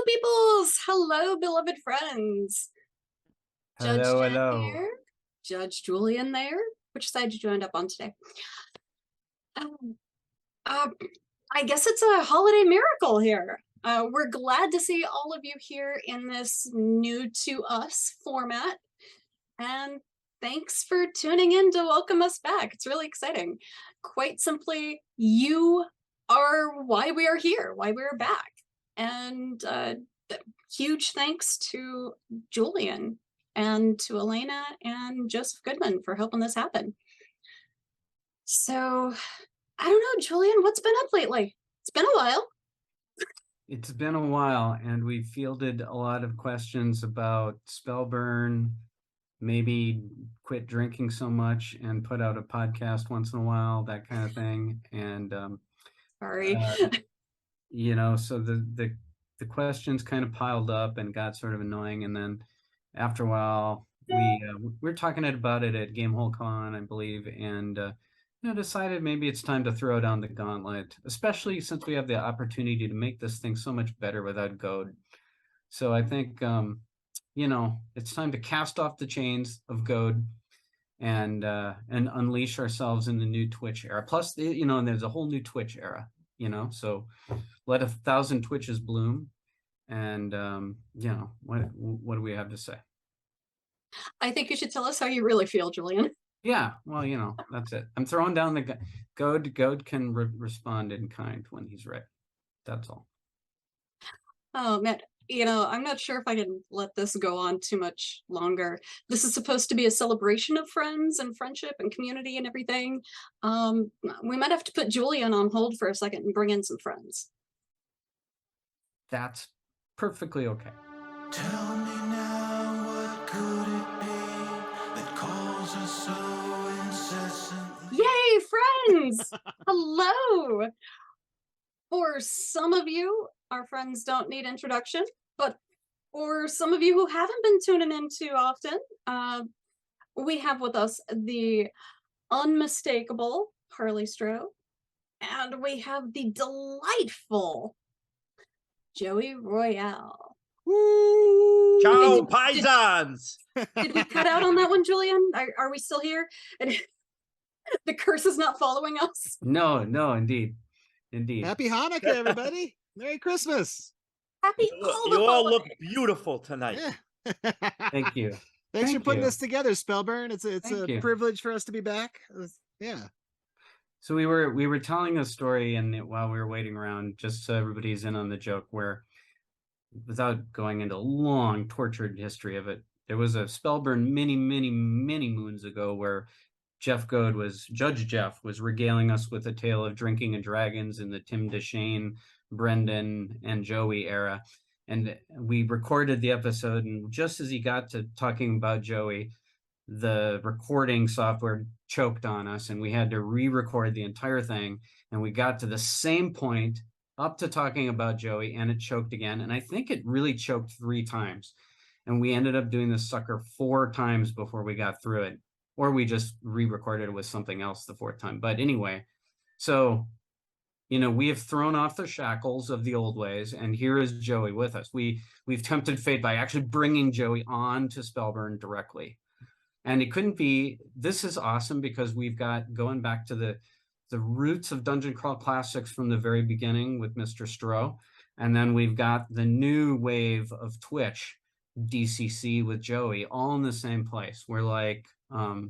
Hello, peoples. Hello, beloved friends. Judge Hello, Jen hello. here. Judge Julian there. Which side did you end up on today? Um, uh, I guess it's a holiday miracle here. We're glad to see all of you here in this new to us format. And thanks for tuning in to welcome us back. It's really exciting. Quite simply, you are why we are here, why we're back. And huge thanks to Julian and to Elena and Joseph Goodman for helping this happen. So, I don't know, Julian, what's been up lately? It's been a while. It's been a while, and we fielded a lot of questions about Spellburn, maybe quit drinking so much and put out a podcast once in a while, that kind of thing. And Sorry. so the questions kind of piled up and got sort of annoying. And then after a while, we're talking about it at Gamehole Con, I believe, and decided maybe it's time to throw down the gauntlet, especially since we have the opportunity to make this thing so much better without Goad. So I think it's time to cast off the chains of Goad and unleash ourselves in the new Twitch era. Plus, and there's a whole new Twitch era. So let 1,000 Twitches bloom. And what do we have to say? I think you should tell us how you really feel, Julian. Yeah, well, that's it. I'm throwing down the Goad. Goad can respond in kind when he's ready. That's all. Oh, man. I'm not sure if I can let this go on too much longer. This is supposed to be a celebration of friends and friendship and community and everything. We might have to put Julian on hold for a second and bring in some friends. That's perfectly okay. Tell me now, what could it be that calls us so incessantly? Yay, friends! Hello! For some of you, our friends don't need introduction, but for some of you who haven't been tuning in too often, we have with us the unmistakable Harley Stroh, and we have the delightful Joey Royale. Woo! Ciao, paisans! Did we cut out on that one, Julian? Are we still here? The curse is not following us? No, indeed. Happy Hanukkah, everybody. Merry Christmas. Happy You all look beautiful tonight. Yeah. Thank you. Thanks for putting this together, Spellburn. It's a you. privilege for us to be back. Yeah. So we were telling a story, and while we were waiting around, just so everybody's in on the joke, where without going into a long tortured history of it, there was a Spellburn many moons ago where Judge Jeff was regaling us with a tale of drinking and dragons in the Tim DeShane, Brendan, and Joey era. And we recorded the episode, and just as he got to talking about Joey, the recording software choked on us, and we had to re-record the entire thing. And we got to the same point up to talking about Joey, and it choked again. And I think it really choked 3 times. And we ended up doing this sucker 4 times before we got through it. Or we just re-recorded it with something else the 4th time. But anyway, so, we have thrown off the shackles of the old ways, and here is Joey with us. We've tempted fate by actually bringing Joey on to Spellburn directly. And it couldn't be, this is awesome because we've got going back to the roots of Dungeon Crawl Classics from the very beginning with Mr. Stroh. And then we've got the new wave of Twitch, DCC with Joey, all in the same place. We're like, I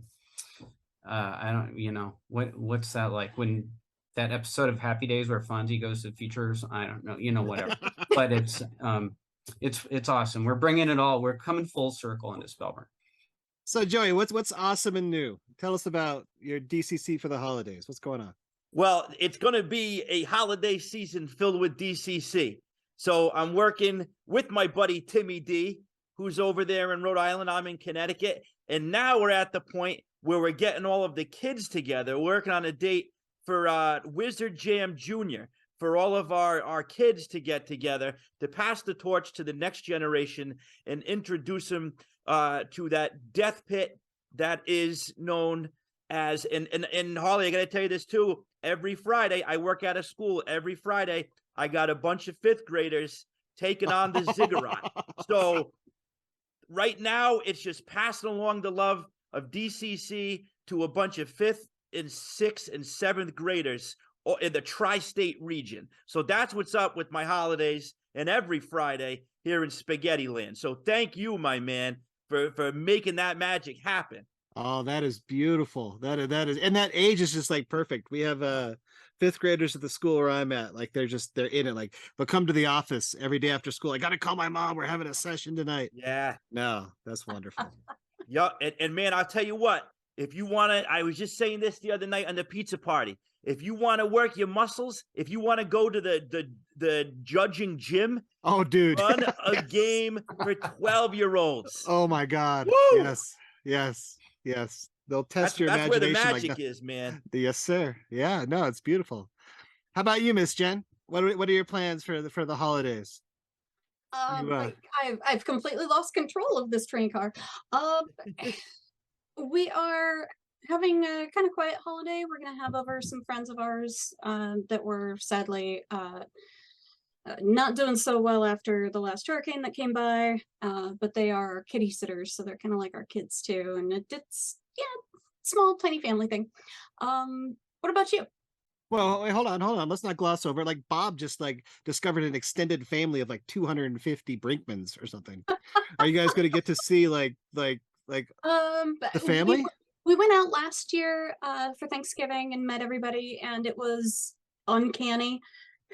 don't, what's that like when that episode of Happy Days where Fonzie goes to features? I don't know, whatever. But it's awesome. We're bringing it all. We're coming full circle into Spellburn. So Joey, what's awesome and new? Tell us about your DCC for the holidays. What's going on? Well, it's going to be a holiday season filled with DCC. So I'm working with my buddy Timmy D, who's over there in Rhode Island. I'm in Connecticut. And now we're at the point where we're getting all of the kids together, working on a date for Wizard Jam Jr., for all of our kids to get together, to pass the torch to the next generation and introduce them to that death pit that is known as, and Harley, I got to tell you this too, every Friday, I work at a school. Every Friday, I got a bunch of 5th graders taking on the Ziggurat. So right now, it's just passing along the love of DCC to a bunch of 5th and 6th and 7th graders in the tri-state region. So that's what's up with my holidays and every Friday here in Spaghetti Land. So thank you, my man, for making that magic happen. Oh, that is beautiful. That is, and that age is just like perfect. We have 5th graders at the school where I'm at. Like they're in it. Like they'll come to the office every day after school. I got to call my mom. We're having a session tonight. Yeah. No, that's wonderful. Yeah. And man, I'll tell you what, if you want to, I was just saying this the other night on the pizza party. If you want to work your muscles, if you want to go to the judging gym, Oh, dude. run a game for 12-year-olds. Oh my God. Woo! Yes. They'll test your That's where the imagination magic like that. is, man. Yes, sir. Yeah, no, it's beautiful. How about you, Miss Jen? What are your plans for the holidays? Like, I've completely lost control of this train car. We are having a kind of quiet holiday. We're gonna have over some friends of ours that were sadly not doing so well after the last hurricane that came by. But they are kitty sitters, so they're kind of like our kids too. And it's small, tiny family thing. What about you? Well, wait, hold on. Let's not gloss over. Like Bob just like discovered an extended family of like 250 Brinkmans or something. Are you guys going to get to see like the family? We went out last year for Thanksgiving and met everybody, and it was uncanny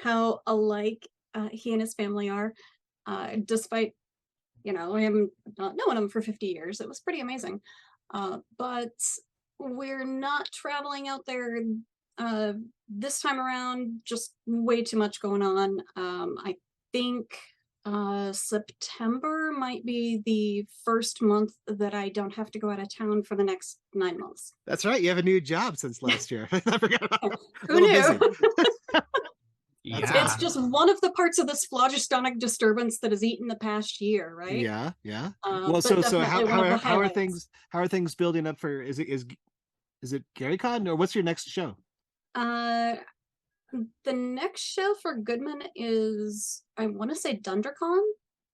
how alike he and his family are. Despite him not knowing him for 50 years, it was pretty amazing. But we're not traveling out there this time around, just way too much going on. I think September might be the first month that I don't have to go out of town for the next 9 months. That's right. You have a new job since last year. I forgot about Who knew? Yeah. It's just one of the parts of this phlogiston disturbance that has eaten the past year, right? Yeah. Well, But so definitely one of the how are highlights. things building up for? Is it GaryCon or what's your next show? The next show for Goodman is, I want to say, DunderCon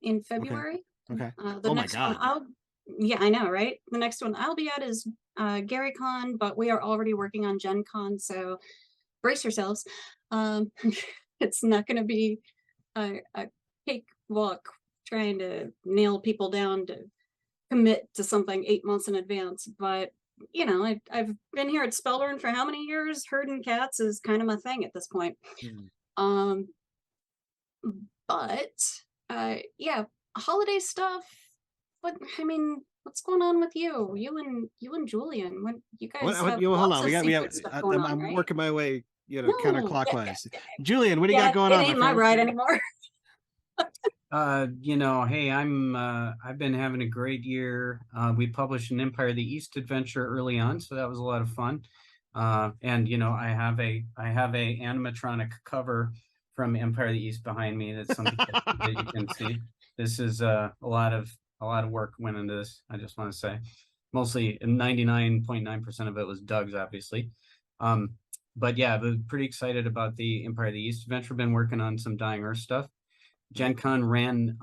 in February. Okay. The Oh my next God. one yeah, I know, right? The next one I'll be at is GaryCon, but we are already working on Gen Con, so brace yourselves. It's not going to be a cakewalk trying to nail people down to commit to something 8 months in advance, but I've been here at Spellburn for how many years? Herding cats is kind of my thing at this point. But holiday stuff. What's going on with you? You and Julian. When you guys have hold lots on. of We got. secret stuff going on, I'm right? working my way, No, counterclockwise. Julian, what do you got going it on? ain't my my friend? ride anymore. Hey, I've been having a great year. We published an Empire of the East adventure early on, so that was a lot of fun. And I have a animatronic cover from Empire of the East behind me. That's something that you can see. This is a lot of work went into this. I just want to say, mostly 99.9% of it was Doug's, obviously. But yeah, I'm pretty excited about the Empire of the East adventure. Been working on some Dying Earth stuff. Gen Con ran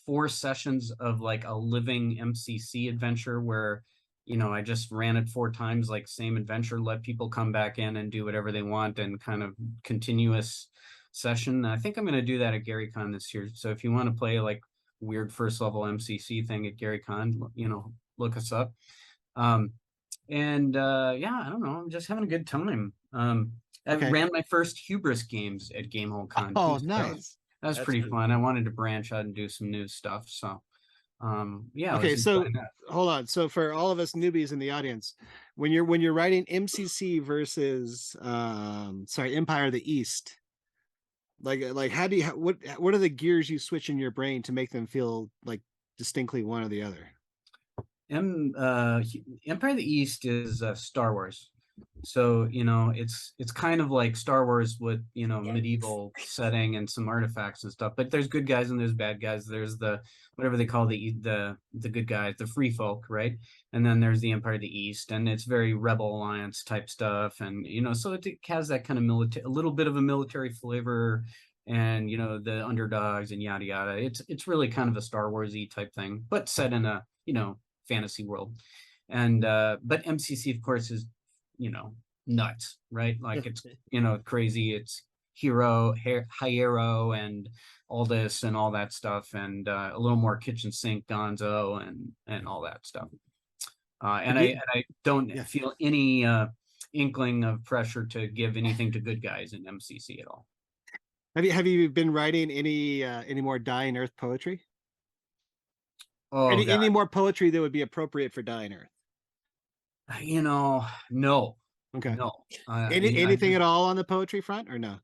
4 sessions of like a living MCC adventure where, I just ran it 4 times, like same adventure, let people come back in and do whatever they want and kind of continuous session. I think I'm going to do that at GaryCon this year. So if you want to play like weird first level MCC thing at GaryCon, look us up. I don't know. I'm just having a good time. I ran my first Hubris games at Gamehole Con. Oh, too, nice. That's pretty fun. I wanted to branch out and do some new stuff. So, Okay, so hold on. So for all of us newbies in the audience, when you're writing MCC versus Empire of the East, like how do you what are the gears you switch in your brain to make them feel like distinctly one or the other? Empire of the East is Star Wars. So, it's kind of like Star Wars with, medieval setting and some artifacts and stuff, but there's good guys and there's bad guys. There's the, whatever they call the good guys, the free folk, right? And then there's the Empire of the East, and it's very Rebel Alliance type stuff. And, so it has that kind of a little bit of a military flavor, and the underdogs and yada yada. It's really kind of a Star Warsy type thing, but set in a fantasy world. And but MCC, of course, is nuts, right? Like it's crazy. It's hero and all this and all that stuff, and a little more kitchen sink gonzo and all that stuff. And I don't feel any inkling of pressure to give anything to good guys in MCC at all. Have you been writing any more Dying Earth poetry? Oh, any more poetry that would be appropriate for Dying Earth? No. Okay. No. Anything at all on the poetry front, or no?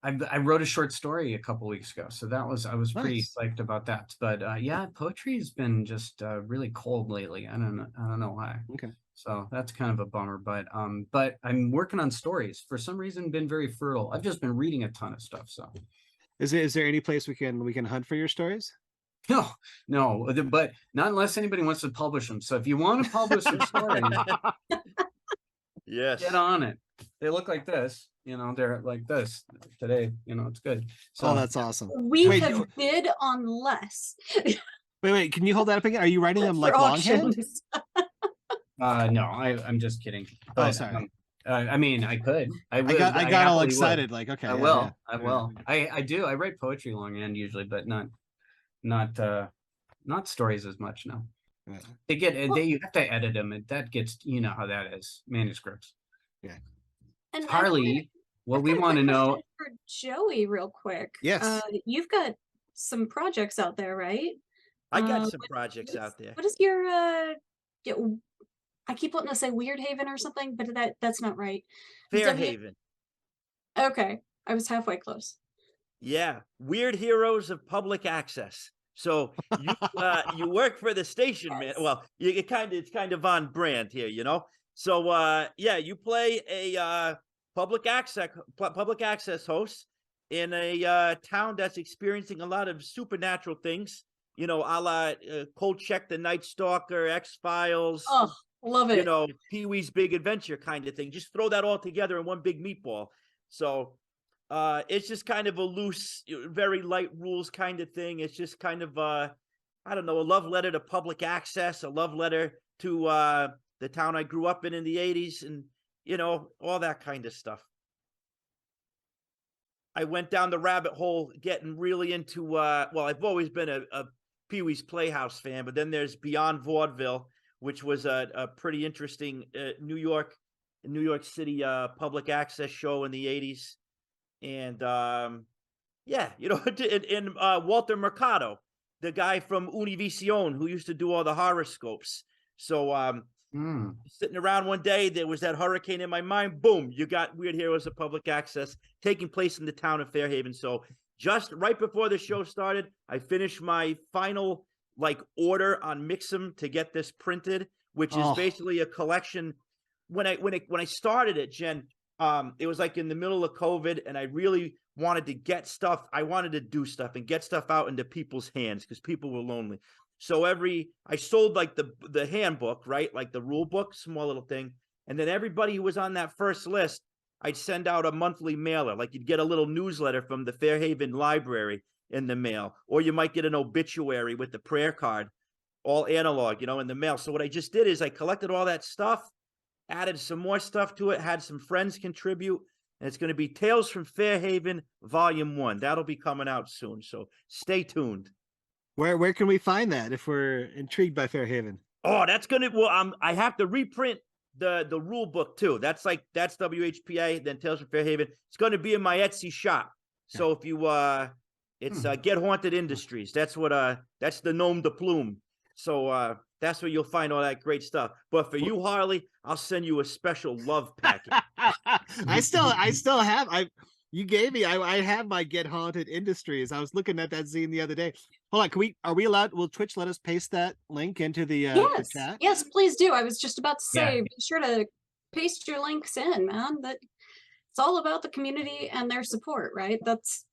I wrote a short story a couple weeks ago, so I was nice. pretty psyched about that. But poetry has been just really cold lately. I don't know why. Okay. So that's kind of a bummer. But I'm working on stories. For some reason, been very fertile. I've just been reading a ton of stuff. So, is there any place we can hunt for your stories? No, but not unless anybody wants to publish them. So if you want to publish some stories, yes, get on it. They look like this. They're like this today. It's good. So that's awesome. We have bid on less. Wait, can you hold that up again? Are you writing them like longhand? No, I'm just kidding. But, sorry. I mean, I could. I got all excited. Would. Like, okay, I will. I do. I write poetry longhand usually, but not stories as much. No, you have to edit them, and that gets how that is, manuscripts. Yeah. And Harley, what we want to know for Joey, real quick. Yes. You've got some projects out there, right? I got some projects out there. What is your I keep wanting to say Weird Haven or something, but that's not right. Fairhaven. Okay, I was halfway close. Yeah, Weird Heroes of Public Access. So you work for the station, man. Well, it's kind of on brand here, So you play a public access host in a town that's experiencing a lot of supernatural things. A la Kolchak the Night Stalker, X-Files. Oh, love it. Pee-wee's Big Adventure kind of thing. Just throw that all together in one big meatball. So it's just kind of a loose, very light rules kind of thing. It's just kind of a love letter to public access, a love letter to the town I grew up in the 80s, and all that kind of stuff. I went down the rabbit hole getting really into I've always been a Pee-wee's Playhouse fan, but then there's Beyond Vaudeville, which was a pretty interesting New York City public access show in the 80s. And and Walter Mercado, the guy from Univision who used to do all the horoscopes. So sitting around one day, there was that hurricane in my mind. Boom, you got Weird Heroes of Public Access taking place in the town of Fairhaven. So just right before the show started, I finished my final order on Mix'em to get this printed, which is basically a collection. When I started it, Jen, it was in the middle of COVID, and I really wanted to get stuff. I wanted to do stuff and get stuff out into people's hands because people were lonely. So I sold the handbook, right? Like the rule book, small little thing. And then everybody who was on that first list, I'd send out a monthly mailer. Like you'd get a little newsletter from the Fairhaven Library in the mail, or you might get an obituary with the prayer card, all analog, in the mail. So what I just did is I collected all that stuff, added some more stuff to it, had some friends contribute, and it's going to be Tales from Fairhaven Volume 1. That'll be coming out soon, so stay tuned. Where can we find that if we're intrigued by Fairhaven? Oh, that's going to I have to reprint the rule book too. That's WHPA, then Tales from Fairhaven. It's going to be in my Etsy shop. So if you it's Get Haunted Industries. That's that's the nom de plume. So that's where you'll find all that great stuff. But for you, Harley, I'll send you a special love packet. I still have. You gave me. I have my Get Haunted Industries. I was looking at that zine the other day. Hold on. Are we allowed? Will Twitch let us paste that link into the chat? Yes, please do. I was just about to say, be sure to paste your links in, man. It's all about the community and their support, right? That's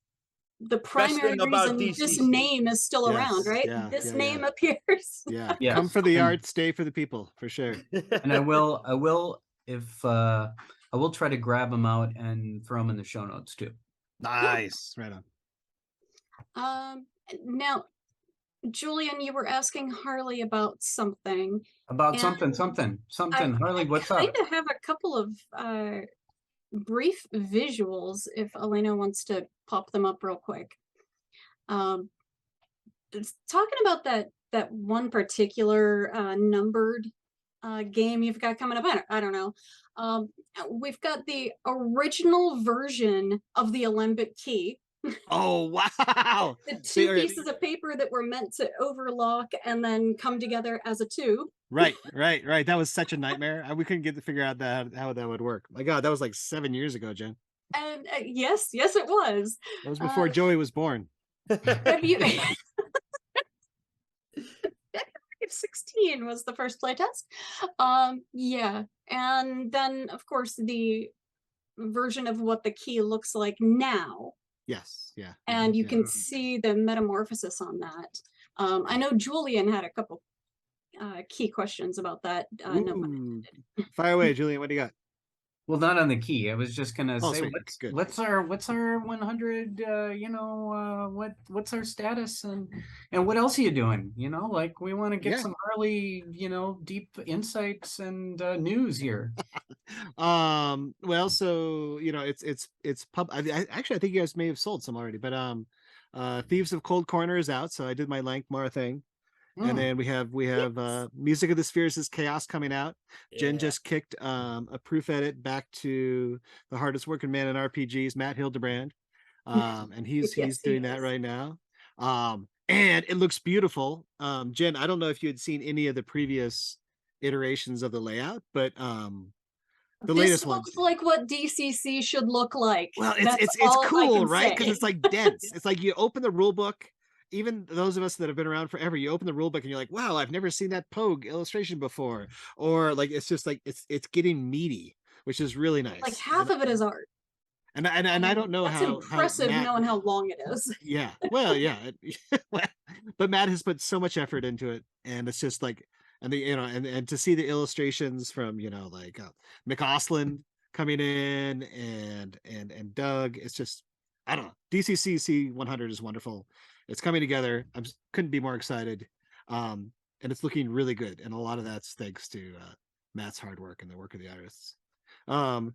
the primary reason this name is still around, right? This name appears. Yeah. Come for the art, stay for the people, for sure. And I will try to grab them out and throw them in the show notes too. Nice. Right on. Now, Julian, you were asking Harley about something. About And something. Harley, what's I up? kind of have a couple of brief visuals if Elena wants to pop them up real quick. Talking about that one particular numbered game you've got coming up. I don't know. We've got the original version of the alembic key. Oh wow! The two pieces of paper that were meant to overlock and then come together as a tube. Right. That was such a nightmare. We couldn't get to figure out how that would work. My God, that was like 7 years ago, Jen. And yes, it was. That was before Joey was born. Have you? 16 was the first playtest. Yeah, and then of course the version of what the key looks like now. Yes, yeah. And you can see the metamorphosis on that. I know Julian had a couple key questions about that. Fire away, Julian. What do you got? Well, not on the key. I was just gonna say, sorry. what's our 100? What's our status and what else are you doing? Like we want to get some early, deep insights and news here. Well, so it's pub. Actually, I think you guys may have sold some already, but Thieves of Cold Corner is out, so I did my Lankmar thing. And then we have Music of the Spheres' Chaos coming out. Yeah. Jen just kicked a proof edit back to the hardest working man in RPGs, Matt Hildebrand. And he's doing that right now. And it looks beautiful. Jen, I don't know if you had seen any of the previous iterations of the layout, but the latest one looks like what DCC should look like. Well, it's cool, right? Because it's like dense. It's like you open the rule book. Even those of us that have been around forever, you open the rule book and you're like, wow, I've never seen that Pogue illustration before. Or like, it's just like, it's getting meaty, which is really nice. Like half of it is art. And I don't know That's impressive knowing how long it is. Yeah. Well, yeah. But Matt has put so much effort into it. And it's just like, and and to see the illustrations from, like Mick Osland coming in and Doug, it's just, I don't know. DCCC 100 is wonderful. It's coming together. I couldn't be more excited. And it's looking really good. And a lot of that's thanks to Matt's hard work and the work of the artists. And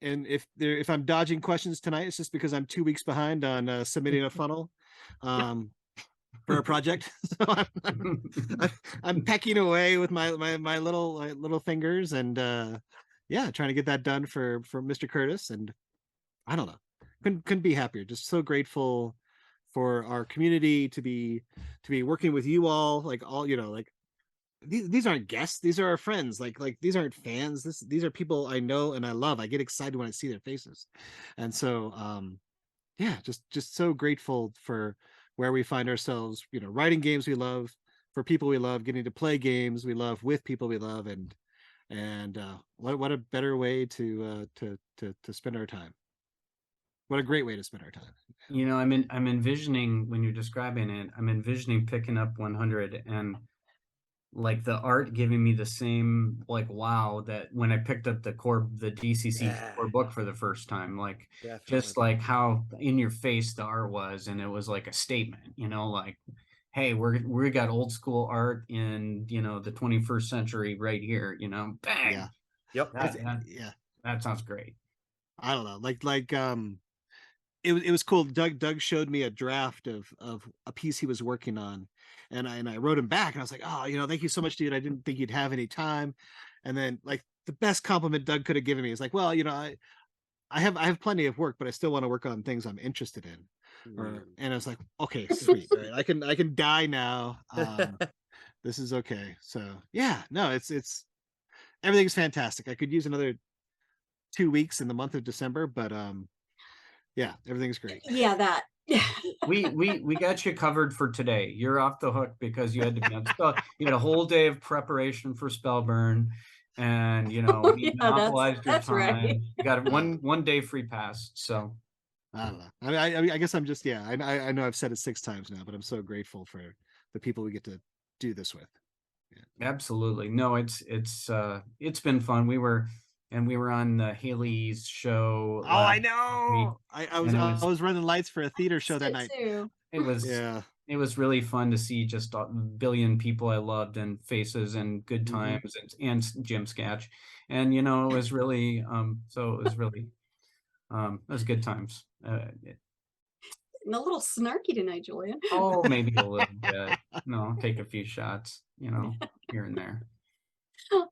if I'm dodging questions tonight, it's just because I'm 2 weeks behind on submitting a funnel for a project. So I'm pecking away with my little fingers and trying to get that done for Mr. Curtis. And I don't know. Couldn't be happier. Just so grateful for our community to be working with you all. Like all, like these aren't guests. These are our friends. Like these aren't fans. These are people I know and I love. I get excited when I see their faces. And so, just so grateful for where we find ourselves, writing games we love, for people we love, getting to play games we love with people we love. And what a better way to spend our time. What a great way to spend our time. I'm envisioning, when you're describing it, I'm envisioning picking up 100 and like the art giving me the same like wow that when I picked up the DCC core book for the first time, like just like how in your face the art was, and it was like a statement, like, hey, we got old school art in the 21st century right here, bang. Yeah. Yep. That sounds great. I don't know, it was cool. Doug showed me a draft of a piece he was working on, and I wrote him back and I was like, oh, thank you so much, dude. I didn't think you'd have any time. And then like the best compliment Doug could have given me is like, well, I have plenty of work, but I still want to work on things I'm interested in. And I was like, okay, sweet. Right? I can die now. This is okay. So yeah, no, it's everything's fantastic. I could use another 2 weeks in the month of December, but yeah, everything's great. Yeah, that. we got you covered for today. You're off the hook because you had to be on spell. You had a whole day of preparation for Spellburn, and we monopolized your time. Right. You got one day free pass. So I don't know. I guess I'm just I know I've said it 6 times now, but I'm so grateful for the people we get to do this with. Yeah. Absolutely. No, it's been fun. We were and we were on the Haley's show. Oh, I know. I was running lights for a theater show that night. Too. It was It was really fun to see just a billion people I loved and faces and good times and Jim Sketch. And, you know, it was really, it was good times. A little snarky tonight, Julian. Oh, maybe a little bit. No, take a few shots, you know, here and there.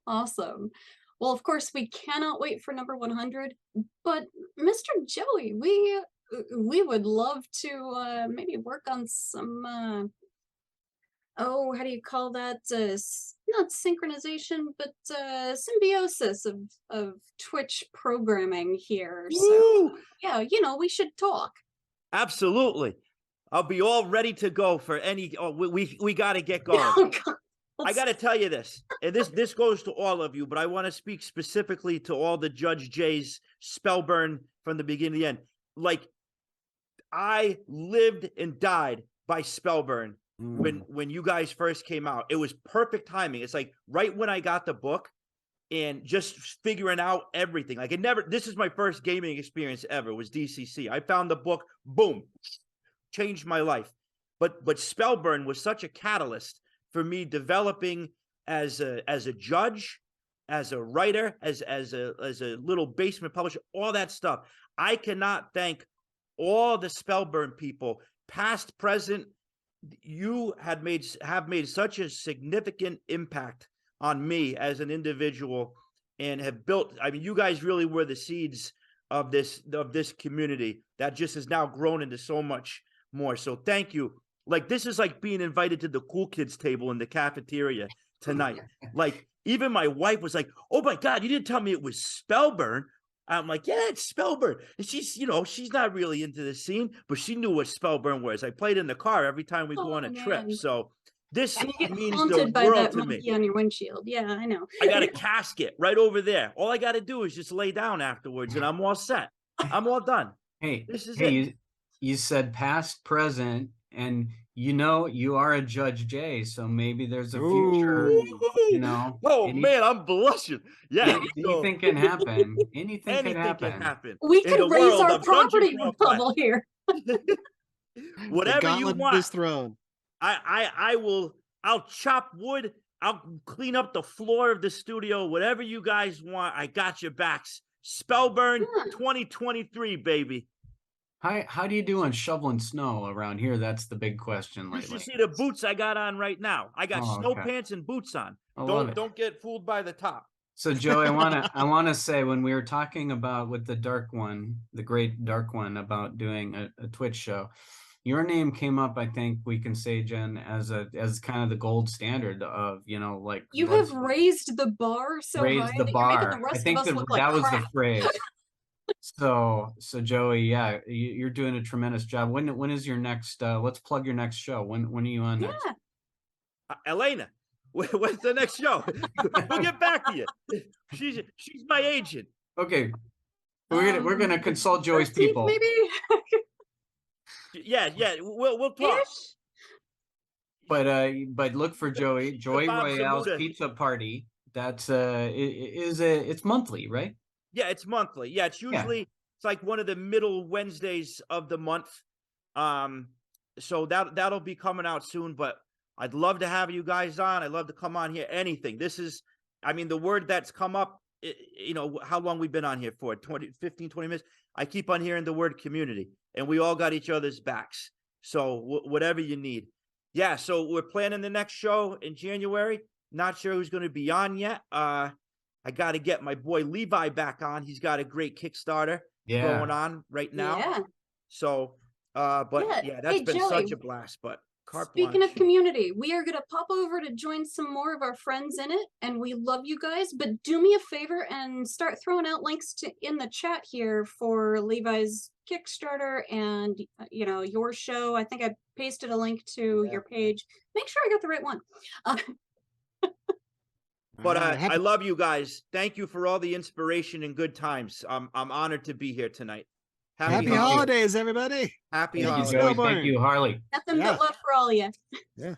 Awesome. Well, of course, we cannot wait for number 100, but Mr. Joey, we would love to maybe work on some how do you call that, not synchronization, but symbiosis of Twitch programming here. So yeah, you know, we should talk. Absolutely. I'll be all ready to go for any. We got to get going. Oh, God. I got to tell you this, and this goes to all of you, but I want to speak specifically to all the Judge J's Spellburn from the beginning to the end. Like, I lived and died by Spellburn when you guys first came out. It was perfect timing. It's like right when I got the book and just figuring out everything. Like, this is my first gaming experience ever, was DCC. I found the book, boom, changed my life. But Spellburn was such a catalyst for me developing as a judge, as a writer, as a little basement publisher, all that stuff. I cannot thank all the Spellburn people, past, present. You have made such a significant impact on me as an individual, and have built. I mean, you guys really were the seeds of this community that just has now grown into so much more. So thank you. Like, this is like being invited to the cool kids table in the cafeteria tonight. Like, even my wife was like, "Oh my God, you didn't tell me it was Spellburn." I'm like, "Yeah, it's Spellburn." And she's not really into the scene, but she knew what Spellburn was. I played in the car every time we go on a trip. So this means the by world that to me. monkey on your windshield. Yeah, I know. I got a casket right over there. All I got to do is just lay down afterwards, and I'm all set. I'm all done. Hey, this is it. You said past, present, and you know you are a Judge J, so maybe there's a future. You know. Man, I'm blushing. Yeah, anything can happen. Anything can happen. We could raise our property level here. Whatever you want. Is thrown. I'll chop wood. I'll clean up the floor of the studio. Whatever you guys want, I got your backs. Spellburn 2023, baby. How do you do on shoveling snow around here? That's the big question lately. You should see the boots I got on right now. I got snow pants and boots on. Don't get fooled by the top. So Joe, I wanna say, when we were talking about with the great dark one, about doing a Twitch show, your name came up. I think we can say, Jen, as kind of the gold standard of, you know, like, you have raised the bar so high that you're making the rest of us look like crap. Was the phrase. So Joey, yeah, you're doing a tremendous job. When is your next? Let's plug your next show. When are you on next? Elena, when's the next show? We'll get back to you. She's my agent. Okay, we're gonna consult Joey's people. Maybe. Yeah, we'll talk. But look for Joey Royale's Pizza Party. That's it's monthly, right? Yeah, it's monthly. Yeah, it's usually it's like one of the middle Wednesdays of the month. So that'll be coming out soon. But I'd love to have you guys on. I'd love to come on here. Anything. This is, I mean, the word that's come up. You know how long we've been on here for? 15, 20 minutes. I keep on hearing the word community, and we all got each other's backs. So whatever you need. Yeah. So we're planning the next show in January. Not sure who's going to be on yet. I got to get my boy Levi back on. He's got a great Kickstarter going on right now. Yeah. So, that's been Joey, such a blast. But speaking of community, we are going to pop over to join some more of our friends in it. And we love you guys. But do me a favor and start throwing out links in the chat here for Levi's Kickstarter and, you know, your show. I think I pasted a link to your page. Make sure I got the right one. But I love you guys. Thank you for all the inspiration and good times. I'm honored to be here tonight. Happy holidays, everybody. Happy holidays. Joey. Thank you, Harley. Nothing but love for all of you. Yeah.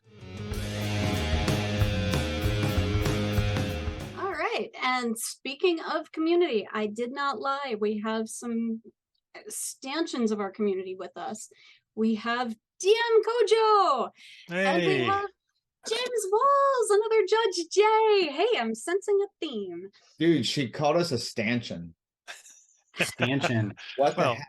All right. right. And speaking of community, I did not lie. We have some stanchions of our community with us. We have DM Kojo, and we Hey, have James Walls, another Judge Jay. Hey, I'm sensing a theme. Dude, she called us a stanchion. Stanchion. What the well, heck?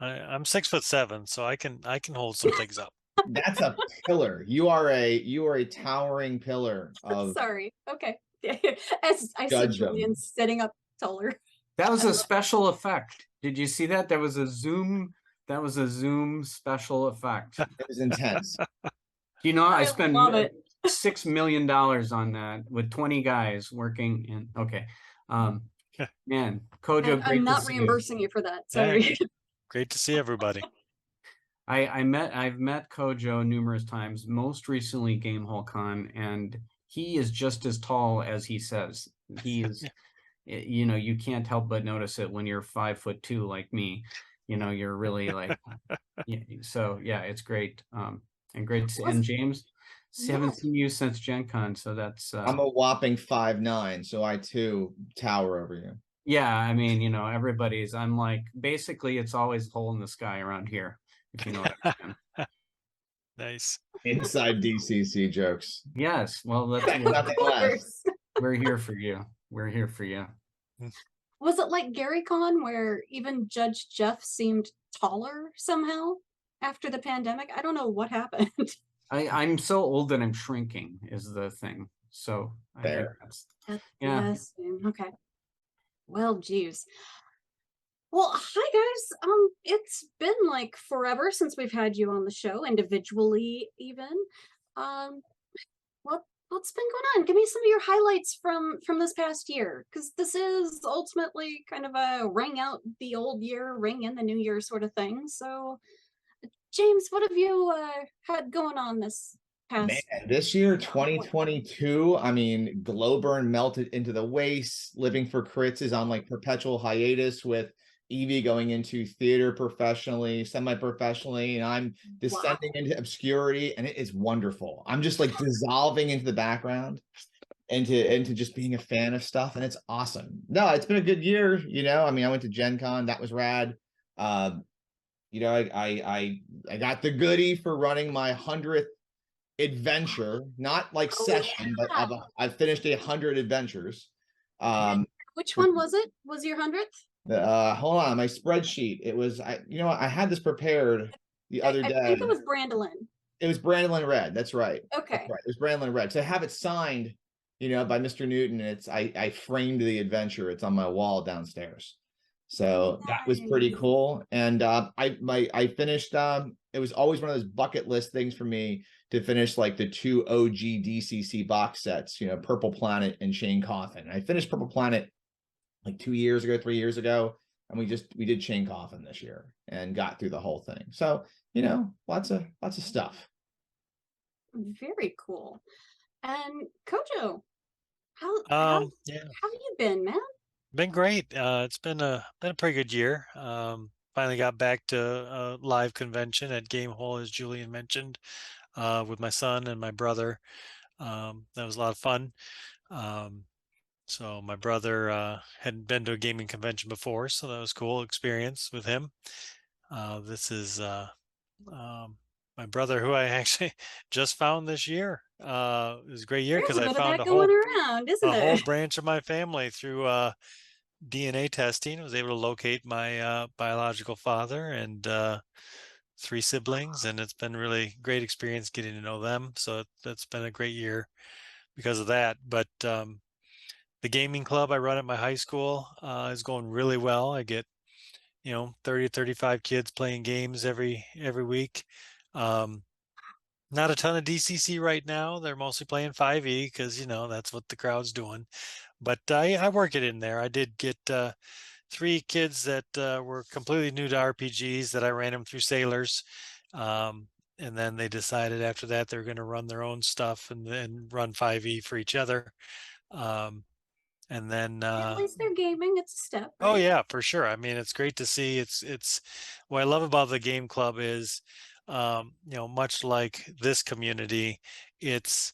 I'm 6'7", so I can hold some things up. That's a pillar. You are a towering pillar of Sorry. Okay. As I see Judgedom. Julian sitting up taller. That was a special effect. Did you see that? That was a Zoom special effect. It was intense. You know, I spent love it. $6 million on that with 20 guys working in. Okay. Man, Kojo, And great I'm to not see you. reimbursing you for that. Sorry. Great to see everybody. I've met Kojo numerous times, most recently Game Hall Con, and he is just as tall as he says. He is, you know, you can't help but notice it when you're 5'2" like me. You know, you're really like, so yeah, it's great. And great to see. And James, haven't seen you since Gen Con, so that's I'm a whopping 5'9", so I too tower over you. yeah, I mean, you know, I'm like, basically it's always a hole in the sky around here, if you know what I mean. Nice. Inside DCC jokes. Yes, well, Nothing less. we're here for you. We're here for you. Was it like Gary Con where even Judge Jeff seemed taller somehow after the pandemic? I don't know what happened. I'm so old that I'm shrinking is the thing. So I think Fair. yeah. Yes. Okay. Well, geez. Well, hi guys. It's been like forever since we've had you on the show, individually even. What's been going on? Give me some of your highlights from this past year, because this is ultimately kind of a ring out the old year, ring in the new year sort of thing. So, James, what have you had going on this past? Man, this year, 2022, I mean, Glowburn melted into the waste. Living for Crits is on like perpetual hiatus with Evie going into theater professionally, semi-professionally, and I'm descending into obscurity, and it is wonderful. I'm just like dissolving into the background, into just being a fan of stuff, and it's awesome. No, it's been a good year, you know. I mean, I went to Gen Con, that was rad. You know, I got the goodie for running my 100th adventure, not like session, but I finished 100 adventures. Which one was it? Was your 100th? Hold on, my spreadsheet. It was I had this prepared the other day. I think it was Brandolin. It was Brandolin Red. That's right. Okay. That's right. It was Brandolin Red. So I have it signed, you know, by Mr. Newton. It's I framed the adventure. It's on my wall downstairs. So that was pretty cool. And I finished it was always one of those bucket list things for me to finish like the 2 OG DCC box sets, you know, Purple Planet and Shane Coffin. I finished Purple Planet like 3 years ago, and we did Shane Coffin this year and got through the whole thing. So, you know, lots of stuff. Very cool. And Kojo, how Yeah. have you been, man? Been great. It's been a pretty good year. Finally got back to a live convention at Game Hall, as Julian mentioned, with my son and my brother. That was a lot of fun. So my brother hadn't been to a gaming convention before, so that was a cool experience with him. This is my brother, who I actually just found this year. It was a great year because I found a whole branch of my family through DNA testing. I was able to locate my biological father and 3 siblings, and it's been really great experience getting to know them. So that's been a great year because of that. But the gaming club I run at my high school is going really well. I get, 30 to 35 kids playing games every week. Not a ton of DCC right now. They're mostly playing 5e because, that's what the crowd's doing. But I work it in there. I did get 3 kids that were completely new to RPGs that I ran them through Sailors. And then they decided after that they're going to run their own stuff and then run 5e for each other. And then at least they're gaming. It's a step. Right? Oh yeah, for sure. I mean, it's great to see. It's what I love about the game club is, much like this community, it's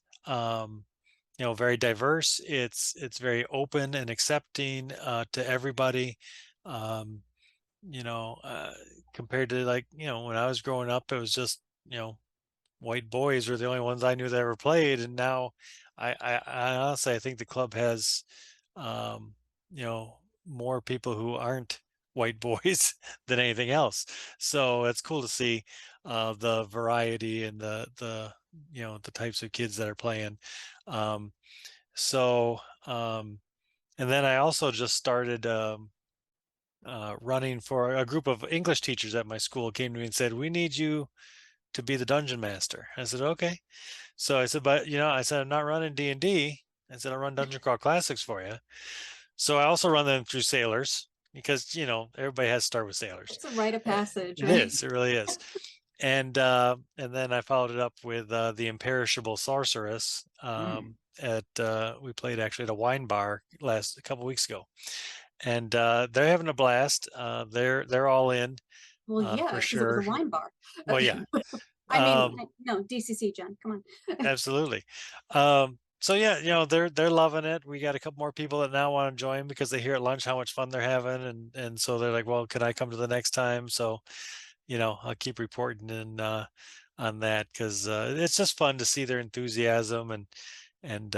very diverse. It's very open and accepting to everybody. Um, compared to when I was growing up, it was just white boys were the only ones I knew that ever played, and now I honestly I think the club has um, more people who aren't white boys than anything else. So it's cool to see the variety and the types of kids that are playing. Um, so and then I also just started running for a group of English teachers at my school. Came to me and said, "We need you to be the dungeon master." I said, "Okay." So I said, "But I said I'm not running D&D. I said I'll run Dungeon Crawl Classics for you." So I also run them through Sailors because everybody has to start with Sailors. It's a rite of passage, It right? is. It really is. And then I followed it up with the Imperishable Sorceress. We played actually at a wine bar a couple weeks ago, and they're having a blast. They're all in. Well, yeah, for because sure. it was a wine bar. Well, yeah. I mean, no, DCC, Jen, come on. Absolutely. So yeah, they're loving it. We got a couple more people that now want to join because they hear at lunch how much fun they're having, and so they're like, "Well, can I come to the next time?" So, I'll keep reporting on that because it's just fun to see their enthusiasm and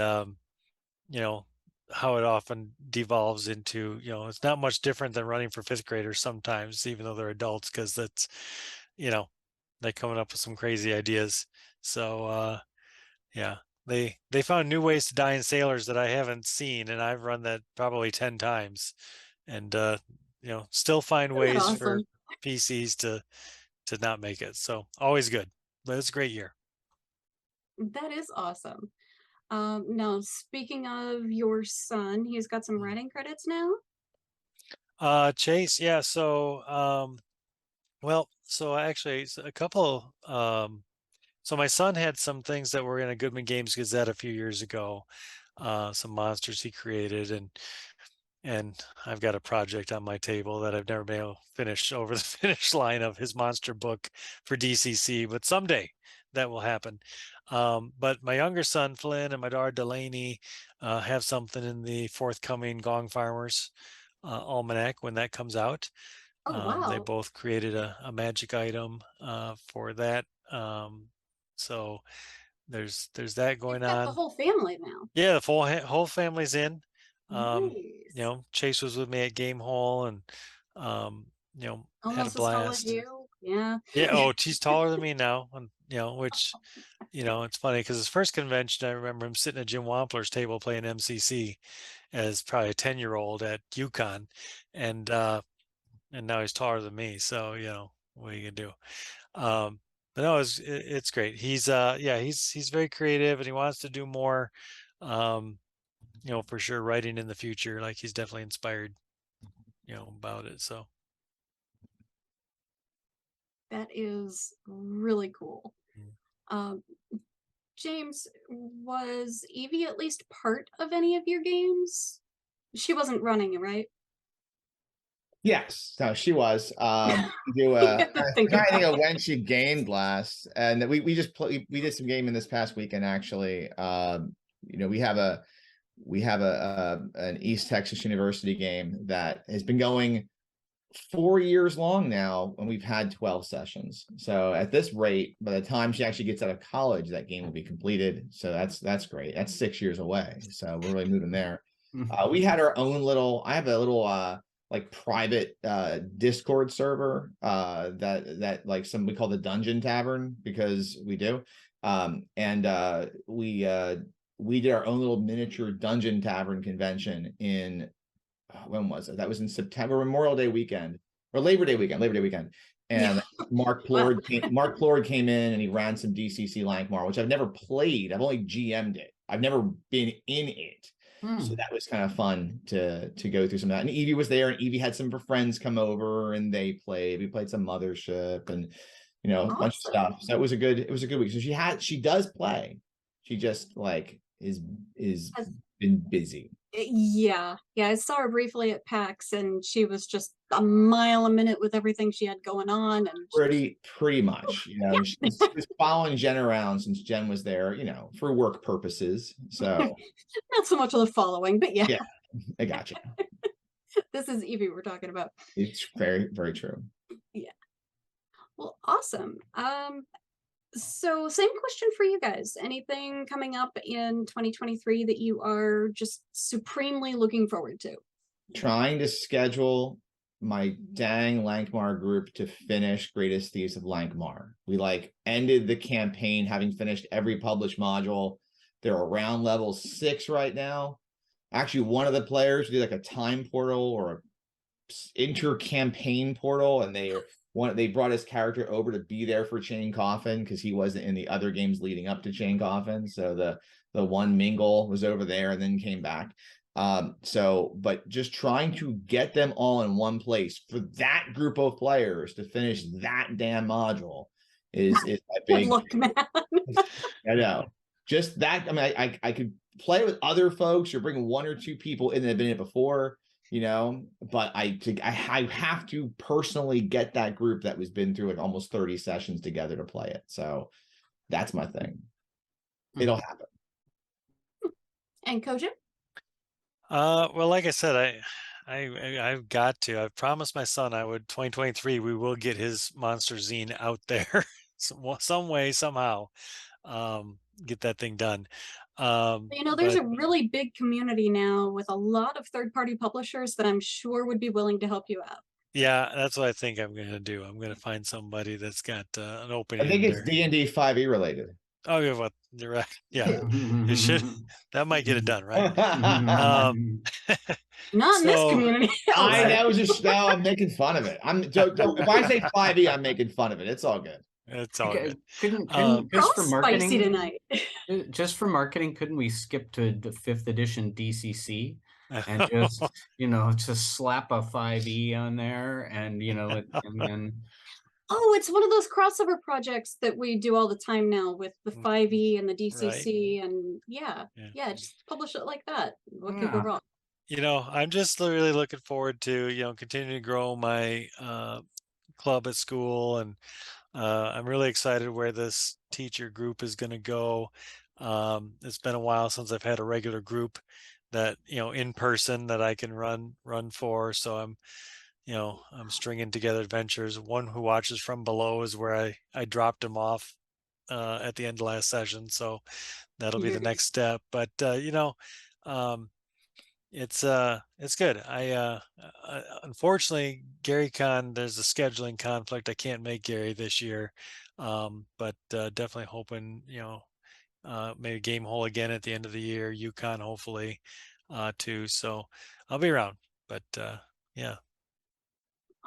how it often devolves into it's not much different than running for fifth graders sometimes, even though they're adults, because that's they're coming up with some crazy ideas. So yeah, they found new ways to die in Sailors that I haven't seen, and I've run that probably 10 times, and still find Isn't that ways for awesome? PCs to not make it. So always good, but it's a great year. That is awesome. Now, speaking of your son, he's got some writing credits now. Chase, yeah. So so actually a couple. So my son had some things that were in a Goodman Games Gazette a few years ago. Some monsters he created, and I've got a project on my table that I've never been able to finish over the finish line of his monster book for DCC, but someday that will happen. But my younger son Flynn and my daughter Delaney have something in the forthcoming Gong Farmers almanac when that comes out. Oh, wow. They both created a magic item for that. So there's that going You've got on. the whole family now. Yeah, the whole family's in. Nice. Chase was with me at Game Hall and had a Almost as tall as blast. you. Yeah. Yeah, oh, he's taller than me now. And which it's funny because his first convention, I remember him sitting at Jim Wampler's table playing MCC as probably a 10-year-old at UConn. And now he's taller than me. So, what are you gonna do? But no, it's great. He's he's very creative and he wants to do more. For sure, writing in the future. Like he's definitely inspired, about it. So That is really cool. James, was Evie at least part of any of your games? She wasn't running, right? Yes, no, she was. Do Yeah, I think think about of when she gamed last, and we just we did some gaming this past weekend actually. We have an East Texas University game that has been going 4 years long now, and we've had 12 sessions. So at this rate, by the time she actually gets out of college, that game will be completed. So that's great. That's 6 years away. So we're really moving there. We had our own little. I have a little like private Discord server that like we call the Dungeon Tavern because we do. We did our own little miniature Dungeon Tavern convention in when was it? That was in September, Memorial Day weekend or Labor Day weekend. And Mark Plord came in and he ran some DCC Lankmar, which I've never played. I've only GM'd it. I've never been in it. So that was kind of fun to go through some of that. And Evie was there, and Evie had some of her friends come over, and they played. We played some Mothership, and a bunch of stuff. So it was a good week. So she does play. She just like is been busy. Yeah, I saw her briefly at PAX, and she was just a mile a minute with everything she had going on, and Pretty much, she's following Jen around since Jen was there, for work purposes. So not so much of the following, but yeah. I got you. This is Evie we're talking about. It's very, very true. Yeah. Well, awesome. So same question for you guys. Anything coming up in 2023 that you are just supremely looking forward to? Trying to schedule my dang Lankmar group to finish Greatest Thieves of Lankmar. We ended the campaign having finished every published module. They're around level 6 right now. Actually, one of the players did a time portal or a inter-campaign portal, and they brought his character over to be there for Chain Coffin because he wasn't in the other games leading up to Chain Coffin. So the one mingle was over there and then came back. But just trying to get them all in one place for that group of players to finish that damn module is a big. Good luck, man. I know. Just that. I mean, I could play with other folks or bring 1 or 2 people in that have been in it before, but I have to personally get that group that was been through almost 30 sessions together to play it. So that's my thing. It'll happen. And Kojo? Well, like I said, I've got to. I've promised my son 2023 we will get his monster zine out there some way, somehow. Get that thing done. There's a really big community now with a lot of third-party publishers that I'm sure would be willing to help you out. Yeah, that's what I think I'm going to do. I'm going to find somebody that's got an opening. I think it's D&D 5e related. Oh, yeah, well, you're right. Yeah, it should. That might get it done, right? Not in this community. I'm making fun of it. If I say 5e, I'm making fun of it. It's all good. It's all good. Couldn't just for marketing tonight. Just for marketing, couldn't we skip to the 5th edition DCC and just slap a 5e on there and and then. Oh, it's one of those crossover projects that we do all the time now with the 5e and the DCC, right. And just publish it like that. What could go wrong? I'm just really looking forward to continuing to grow my club at school, and I'm really excited where this teacher group is going to go. It's been a while since I've had a regular group that in person that I can run for. So I'm stringing together adventures. One Who Watches From Below is where I dropped him off at the end of last session. So that'll be the next step. But it's good. Unfortunately, GaryCon, there's a scheduling conflict. I can't make Gary this year, but definitely hoping maybe Game Hole again at the end of the year. UConn hopefully too. So I'll be around. But yeah.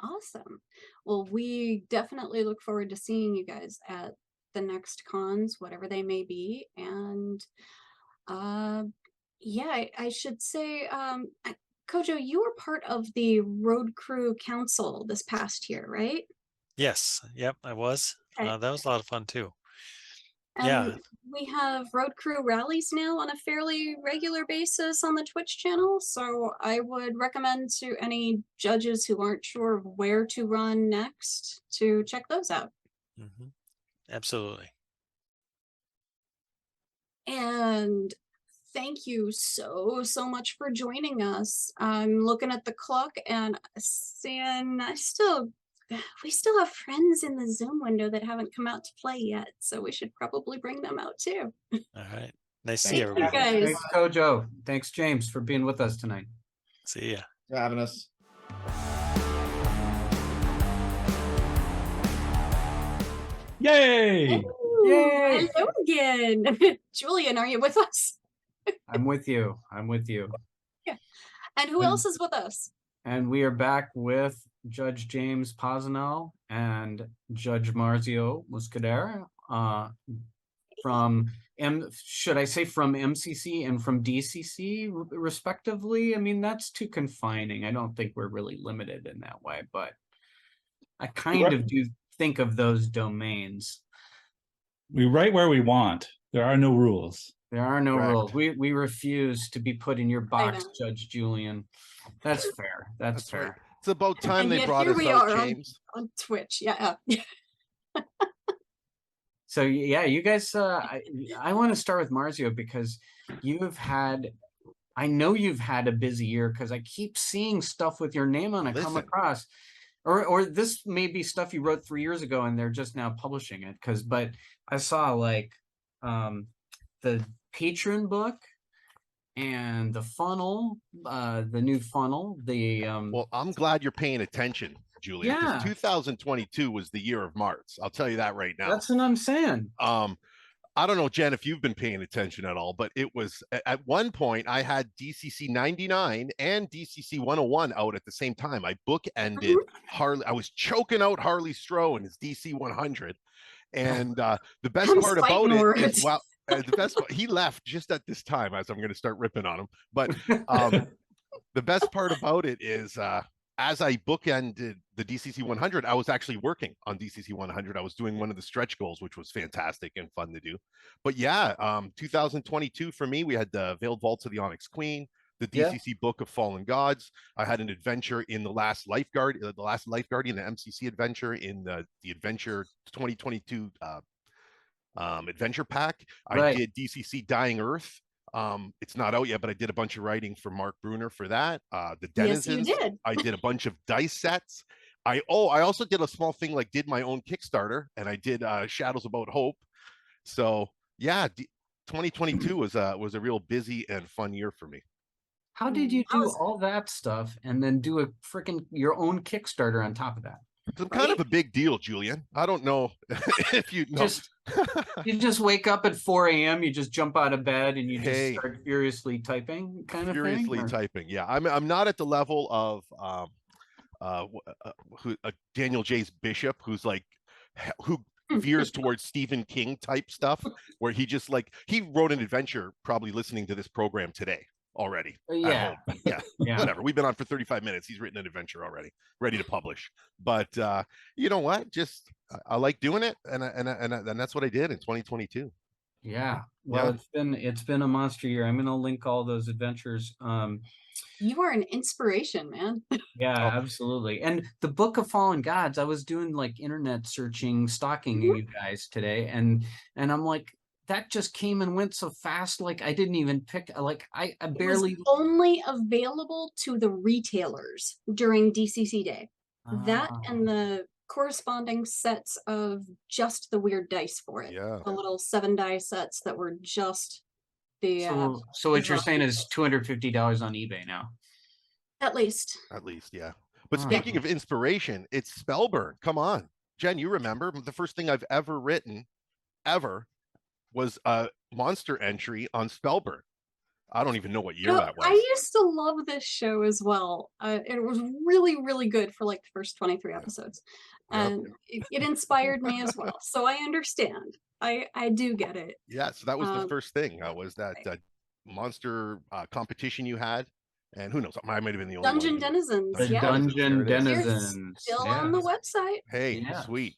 Awesome. Well, we definitely look forward to seeing you guys at the next cons, whatever they may be. And I should say, Kojo, you were part of the Road Crew Council this past year, right? Yes. Yep, I was. Okay. That was a lot of fun too. And we have Road Crew rallies now on a fairly regular basis on the Twitch channel. So I would recommend to any judges who aren't sure where to run next to check those out. Mm-hmm. Absolutely. And thank you so much for joining us. I'm looking at the clock and saying we still have friends in the Zoom window that haven't come out to play yet, so we should probably bring them out too. All right. Nice to see everybody. Guys. Thanks, Kojo. Thanks, James, for being with us tonight. See ya. For having us. Yay! Ooh, Yay! Hello again. Julian, are you with us? I'm with you. Yeah. And who else is with us? And we are back with Judge James Poznell and Judge Marzio Muscadera from from MCC and from DCC respectively. I mean, that's too confining. I don't think we're really limited in that way, but I kind of do think of those domains. We write where we want. There are no rules. There are no Correct. rules. We refuse to be put in your box, know. Judge Julian. That's fair. That's fair. right. It's about time And they yet brought here us we out, are James. on Twitch. Yeah. So yeah, you guys, I want to start with Marzio because I know you've had a busy year because I keep seeing stuff with your name on it come Listen. across, or this may be stuff you wrote 3 years ago and they're just now publishing it. But I saw like the Patron book and the funnel, the new funnel. Well, I'm glad you're paying attention, Julian, because Yeah. 2022 was the year of Marts. I'll tell you that right now. That's what I'm saying. I don't know, Jen, if you've been paying attention at all, but it was at one point I had DCC 99 and DCC 101 out at the same time. I bookended Harley. I was choking out Harley Stroh and his DC 100. And the best part about it is, well, the best he left just at this time, as I'm going to start ripping on him. But the best part about it is, as I bookended the DCC 100, I was actually working on DCC 100. I was doing one of the stretch goals, which was fantastic and fun to do. But yeah, 2022 for me, we had the Veiled Vaults of the Onyx Queen, the DCC Book of Fallen Gods. I had an adventure in the Last Lifeguard, the MCC adventure in the Adventure 2022 adventure pack. I did DCC Dying Earth. It's not out yet, but I did a bunch of writing for Mark Bruner for that. The Denizens. Yes, you did. I did a bunch of dice sets. I also did a small thing, like did my own Kickstarter, and I did Shadows About Hope. So yeah, 2022 was a real busy and fun year for me. How did you do all that stuff and then do a freaking your own Kickstarter on top of that? It's kind of a big deal, Julian. I don't know if you know. You just wake up at 4 a.m. You just jump out of bed and you just start furiously typing, kind of thing. Furiously typing, yeah. I'm not at the level of Daniel J's Bishop, who veers towards Stephen King type stuff, where he wrote an adventure probably listening to this program today already. Yeah. Whatever. We've been on for 35 minutes. He's written an adventure already, ready to publish. But you know what? Just I like doing it, and that's what I did in 2022. Yeah. Well, it's been a monster year. I'm gonna link all those adventures. You are an inspiration, man. Yeah, absolutely. And the Book of Fallen Gods, I was doing like internet searching, stalking you guys today, and I'm like, that just came and went so fast. Like I didn't even pick. Like I barely. It was only available to the retailers during DCC Day. That and the corresponding sets of just the weird dice for it. Yeah. The little 7 die sets that were just the. So what you're saying is $250 on eBay now. At least. Yeah. But speaking of inspiration, it's Spellburn. Come on, Jen, you remember the first thing I've ever written, was a monster entry on Spellburn. I don't even know what year that was. I used to love this show as well. It was really, really good for like the first 23 episodes. And it inspired me as well. So I understand. I do get it. Yeah, so that was the first thing. Was that monster competition you had? And who knows? I might have been the only Dungeon one. Denizens. The Dungeon Denizens. Still on the website. Hey, sweet.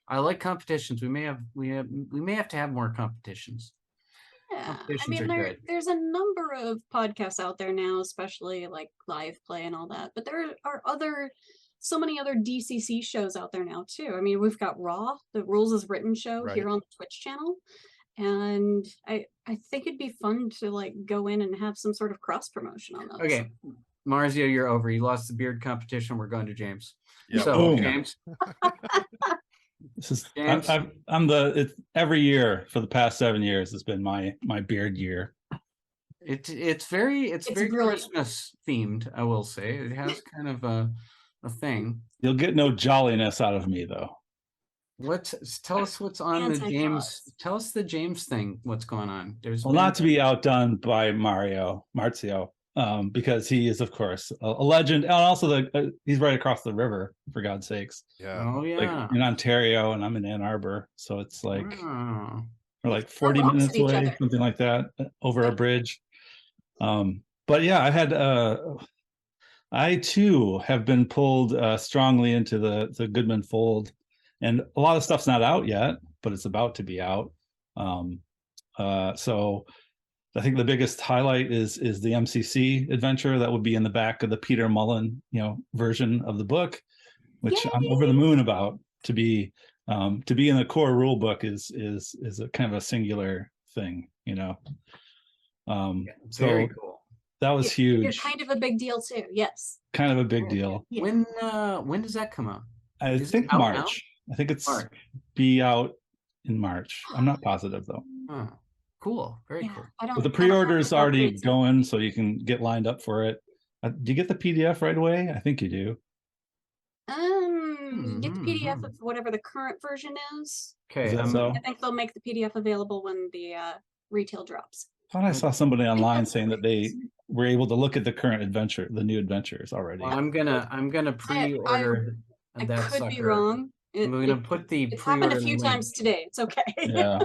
I like competitions. We may have to have more competitions. Yeah, I mean, there's a number of podcasts out there now, especially like Live Play and all that. But there are so many other DCC shows out there now too. I mean, we've got Raw, the Rules as Written show here on the Twitch channel, and I think it'd be fun to like go in and have some sort of cross promotion on those. Okay, Marzio, you're over. You lost the beard competition. We're going to James. Yeah. So James. This is it's every year for the past 7 years has been my beard year. It's very brilliant. Christmas themed, I will say. It has kind of a thing. You'll get no jolliness out of me though. Tell us what's on the James. Tell us the James thing. What's going on? Not to be outdone by Marzio, because he is, of course, a legend, and also he's right across the river, for God's sakes. Yeah. Oh yeah. Like in Ontario, and I'm in Ann Arbor, so it's like we're like 40 We're minutes opposite each away, other. something like that, over a bridge. But yeah, I too have been pulled strongly into the Goodman fold, and a lot of stuff's not out yet, but it's about to be out. So I think the biggest highlight is the MCC adventure that would be in the back of the Peter Mullen, version of the book, which I'm over the moon about. To be in the core rule book is a kind of a singular thing, Very so cool. that was huge. It's kind of a big deal too. Yes. Kind of a big deal. Yeah. When does that come out? I think March. I think it's March. Be out in March. I'm not positive though. Oh, cool. Very cool. But the pre-order is already going, so you can get lined up for it. Do you get the PDF right away? I think you do. You get the PDF of whatever the current version is. Okay. So? I think they'll make the PDF available when the retail drops. I thought I saw somebody online saying that they were able to look at the current adventure, the new adventures already. Well, I'm gonna pre-order I that could sucker. be wrong. I'm gonna put the It's happened a few times today. It's okay. Yeah.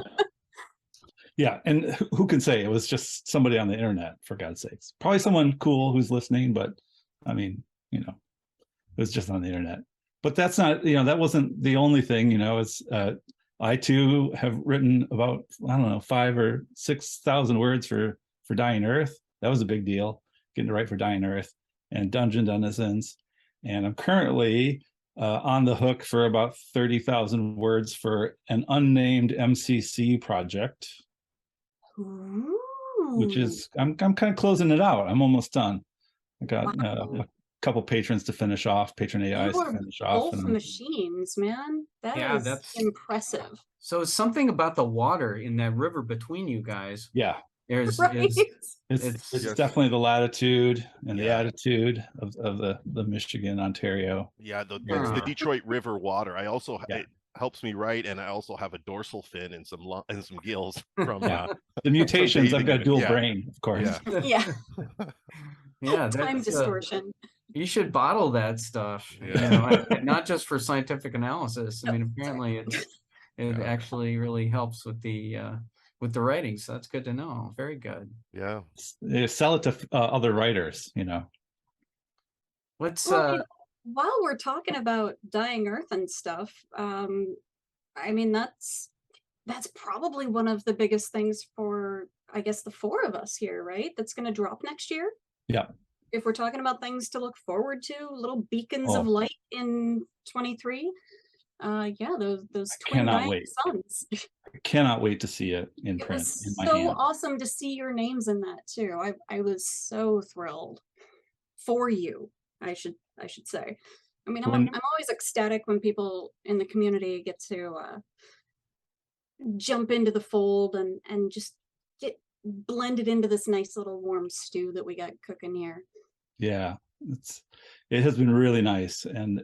Yeah, and who can say it was just somebody on the internet, for God's sakes? Probably someone cool who's listening, but I mean, it was just on the internet. But that's not, that wasn't the only thing. It's I too have written about 5,000 or 6,000 words for Dying Earth. That was a big deal, getting to write for Dying Earth and Dungeon Denizens. And I'm currently on the hook for about 30,000 words for an unnamed MCC project. Ooh. Which is I'm kind of closing it out. I'm almost done. I got a couple patrons to finish off, patron AIs to finish off. Both machines, man. That's impressive. So it's something about the water in that river between you guys. Yeah. It's definitely the latitude and the attitude of the Michigan, Ontario. Yeah, the Detroit River water. I also it helps me write, and I also have a dorsal fin and some gills from the mutations. I've got dual brain, of course. Yeah. Yeah, time distortion. You should bottle that stuff. Not just for scientific analysis. I mean, apparently it actually really helps with the writing. So that's good to know. Very good. Yeah. They sell it to other writers. What's while we're talking about Dying Earth and stuff, I mean that's probably one of the biggest things for, I guess, the four of us here, right? That's going to drop next year. Yeah. If we're talking about things to look forward to, little beacons of light in 23. Those twin dying suns. I cannot wait to see it in print. It was so awesome to see your names in that too. I was so thrilled for you. I should say. I mean, I'm always ecstatic when people in the community get to jump into the fold and just get blended into this nice little warm stew that we got cooking here. Yeah, it has been really nice, and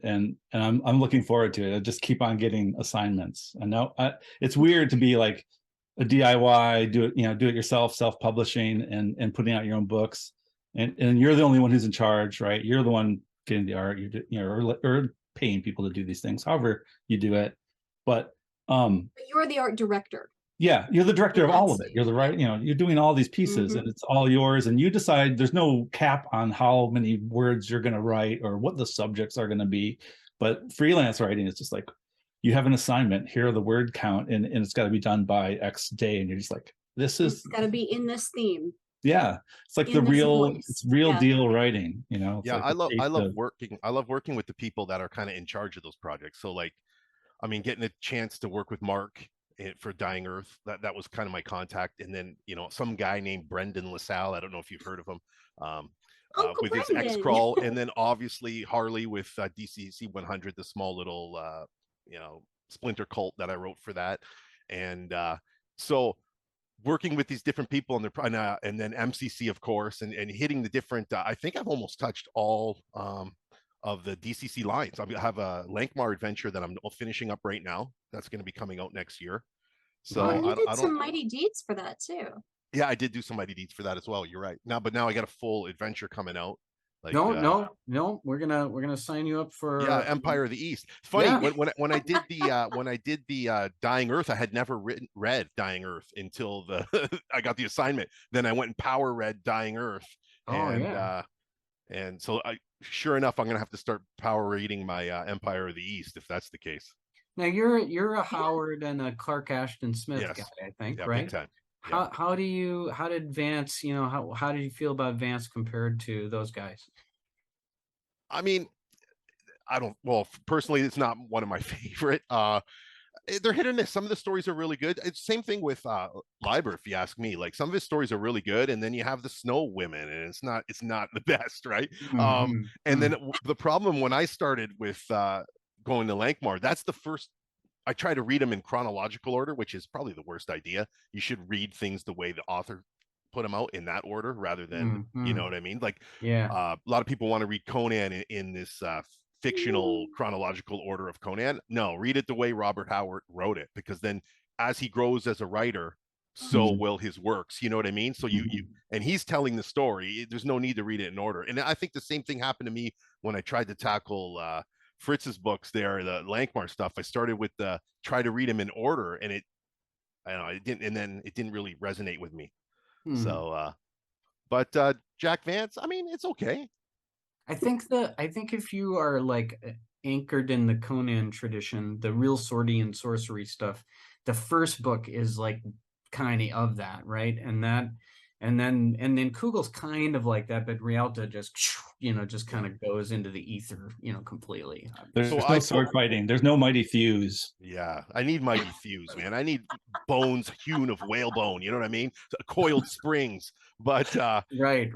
I'm looking forward to it. I just keep on getting assignments. I know it's weird to be like a DIY, do it yourself, self-publishing and putting out your own books, and you're the only one who's in charge, right? You're the one getting the art, or paying people to do these things, however you do it. But you're the art director. Yeah, you're the director of all of it. You're the right, you're doing all these pieces and it's all yours, and you decide. There's no cap on how many words you're going to write or what the subjects are going to be. But freelance writing is just like, you have an assignment, here are the word count, and it's got to be done by X day, and you're just like, it's got to be in this theme. Yeah, it's like it's real deal writing, Yeah, like I love working with the people that are kind of in charge of those projects. So like, I mean, getting a chance to work with Mark for Dying Earth, that was kind of my contact, and then some guy named Brendan LaSalle, I don't know if you've heard of him, with Brendan. his X-Crawl, and then obviously Harley with DCC 100, the small little splinter cult that I wrote for that, and so working with these different people and then MCC, of course, and hitting the different I think I've almost touched all of the DCC lines. I have a Lankmar adventure that I'm finishing up right now. That's going to be coming out next year. So you did some Mighty Deeds for that too. Yeah, I did do some Mighty Deeds for that as well. You're right. Now I got a full adventure coming out. Like, no, we're gonna sign you up for Empire of the East. It's funny, when I did the Dying Earth, I had never read Dying Earth until I got the assignment. Then I went and power read Dying Earth, and so sure enough, I'm gonna have to start power reading my Empire of the East if that's the case. Now you're a Howard and a Clark Ashton Smith guy, I think, right? Big time. How did Vance, how did you feel about Vance compared to those guys? I mean, personally, it's not one of my favorite. They're hit or miss. Some of the stories are really good. It's same thing with Liber, if you ask me. Like, some of his stories are really good, and then you have the snow women, and it's not the best, right? And then the problem when I started with going to Lankmar, that's the first. I try to read them in chronological order, which is probably the worst idea. You should read things the way the author put them out in that order, rather than you know what I mean. Like, a lot of people want to read Conan in this fictional chronological order of Conan. No, read it the way Robert Howard wrote it, because then as he grows as a writer, so will his works. You know what I mean? So you and he's telling the story. There's no need to read it in order. And I think the same thing happened to me when I tried to tackle Fritz's books there, the Lankmar stuff. I started with try to read them in order, and it didn't really resonate with me. So but Jack Vance, I mean, it's okay. I think if you are like anchored in the Conan tradition, the real swordy and sorcery stuff, the first book is like kind of that, right? And then Kugel's kind of like that, but Rialta just kind of goes into the ether, completely. There's no sword fighting. There's no mighty thews. Yeah, I need mighty thews, man. I need bones hewn of whalebone. You know what I mean? Coiled springs. But right.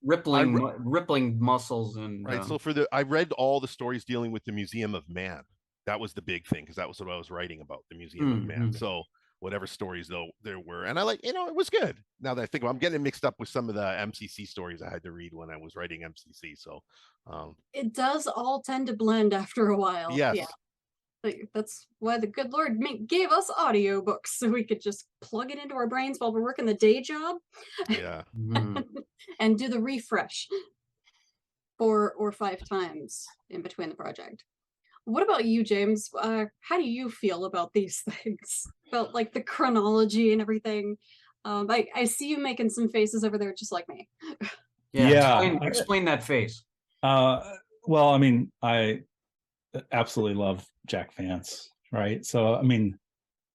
Rippling muscles and right. So I read all the stories dealing with the Museum of Man. That was the big thing, because that was what I was writing about, the Museum of Man. So whatever stories though there were, and I it was good. Now that I think I'm getting mixed up with some of the MCC stories I had to read when I was writing MCC. So it does all tend to blend after a while. Yes. Yeah. That's why the good Lord gave us audiobooks, so we could just plug it into our brains while we're working the day job. Yeah. And do the refresh 4 or 5 times in between the project. What about you, James? How do you feel about these things? About like the chronology and everything? I see you making some faces over there, just like me. Yeah. Explain that face. Well, I mean, I absolutely love Jack Vance, right? So, I mean,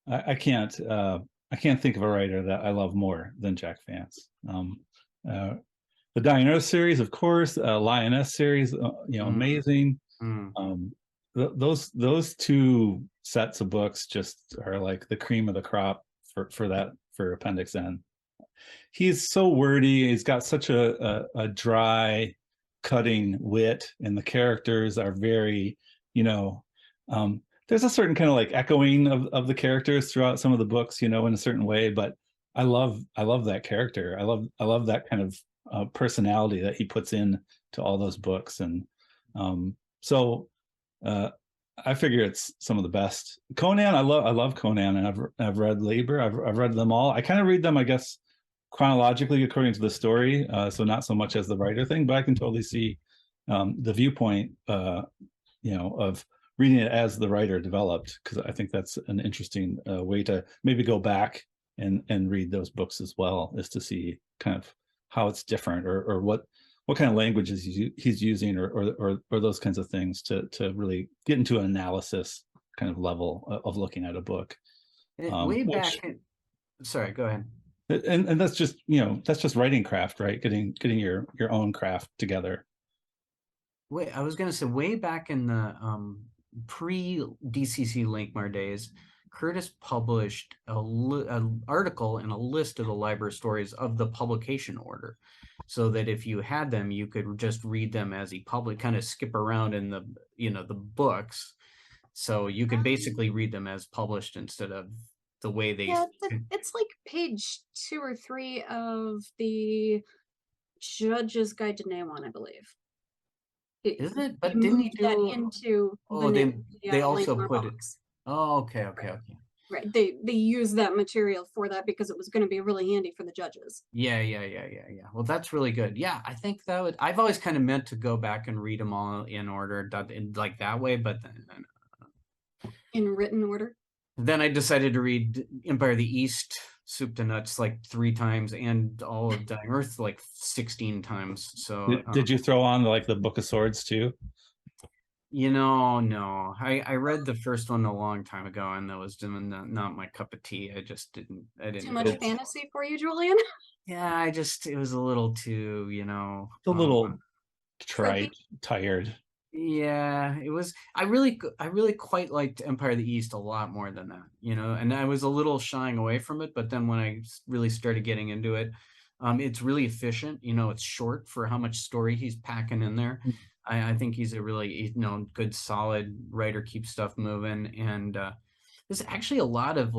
I can't think of a writer that I love more than Jack Vance. The Dying Earth series, of course, Lioness series, amazing. Those 2 sets of books just are like the cream of the crop for Appendix N. He's so wordy. He's got such a dry, cutting wit, and the characters are very, there's a certain kind of like echoing of the characters throughout some of the books, in a certain way. But I love that character. I love that kind of personality that he puts in to all those books. And so I figure it's some of the best. Conan, I love Conan, and I've read Liber. I've read them all. I kind of read them, I guess, chronologically according to the story, so not so much as the writer thing, but I can totally see the viewpoint of reading it as the writer developed, because I think that's an interesting way to maybe go back and read those books as well, is to see kind of how it's different, or what kind of languages he's using, or those kinds of things, to really get into an analysis kind of level of looking at a book. Sorry, go ahead. And that's just writing craft, right? Getting your own craft together. I was going to say, way back in the pre-DCC Lankmar days, Curtis published an article and a list of the library stories of the publication order, so that if you had them, you could just read them as he kind of skip around in the books. So you could basically read them as published instead of the way they. Yeah, it's like page 2 or 3 of the Judge's Guide to Nawan, I believe. Is it? But didn't he do that into? They also put it. Oh, okay. Right, they use that material for that because it was going to be really handy for the judges. Yeah. Well, that's really good. Yeah, I think I've always kind of meant to go back and read them all in order, like that way, but then in written order. Then I decided to read Empire of the East, soup to nuts, like 3 times, and all of Dying Earth like 16 times. So did you throw on like the Book of Swords too? No. I read the first one a long time ago, and that was not my cup of tea. I just didn't. I didn't. Too much fantasy for you, Julian? Yeah, it was a little too, a little Tropey? tired. Yeah, it was. I really quite liked Empire of the East a lot more than that, and I was a little shying away from it. But then when I really started getting into it, it's really efficient. It's short for how much story he's packing in there. I think he's a really, good, solid writer, keeps stuff moving. And there's actually a lot of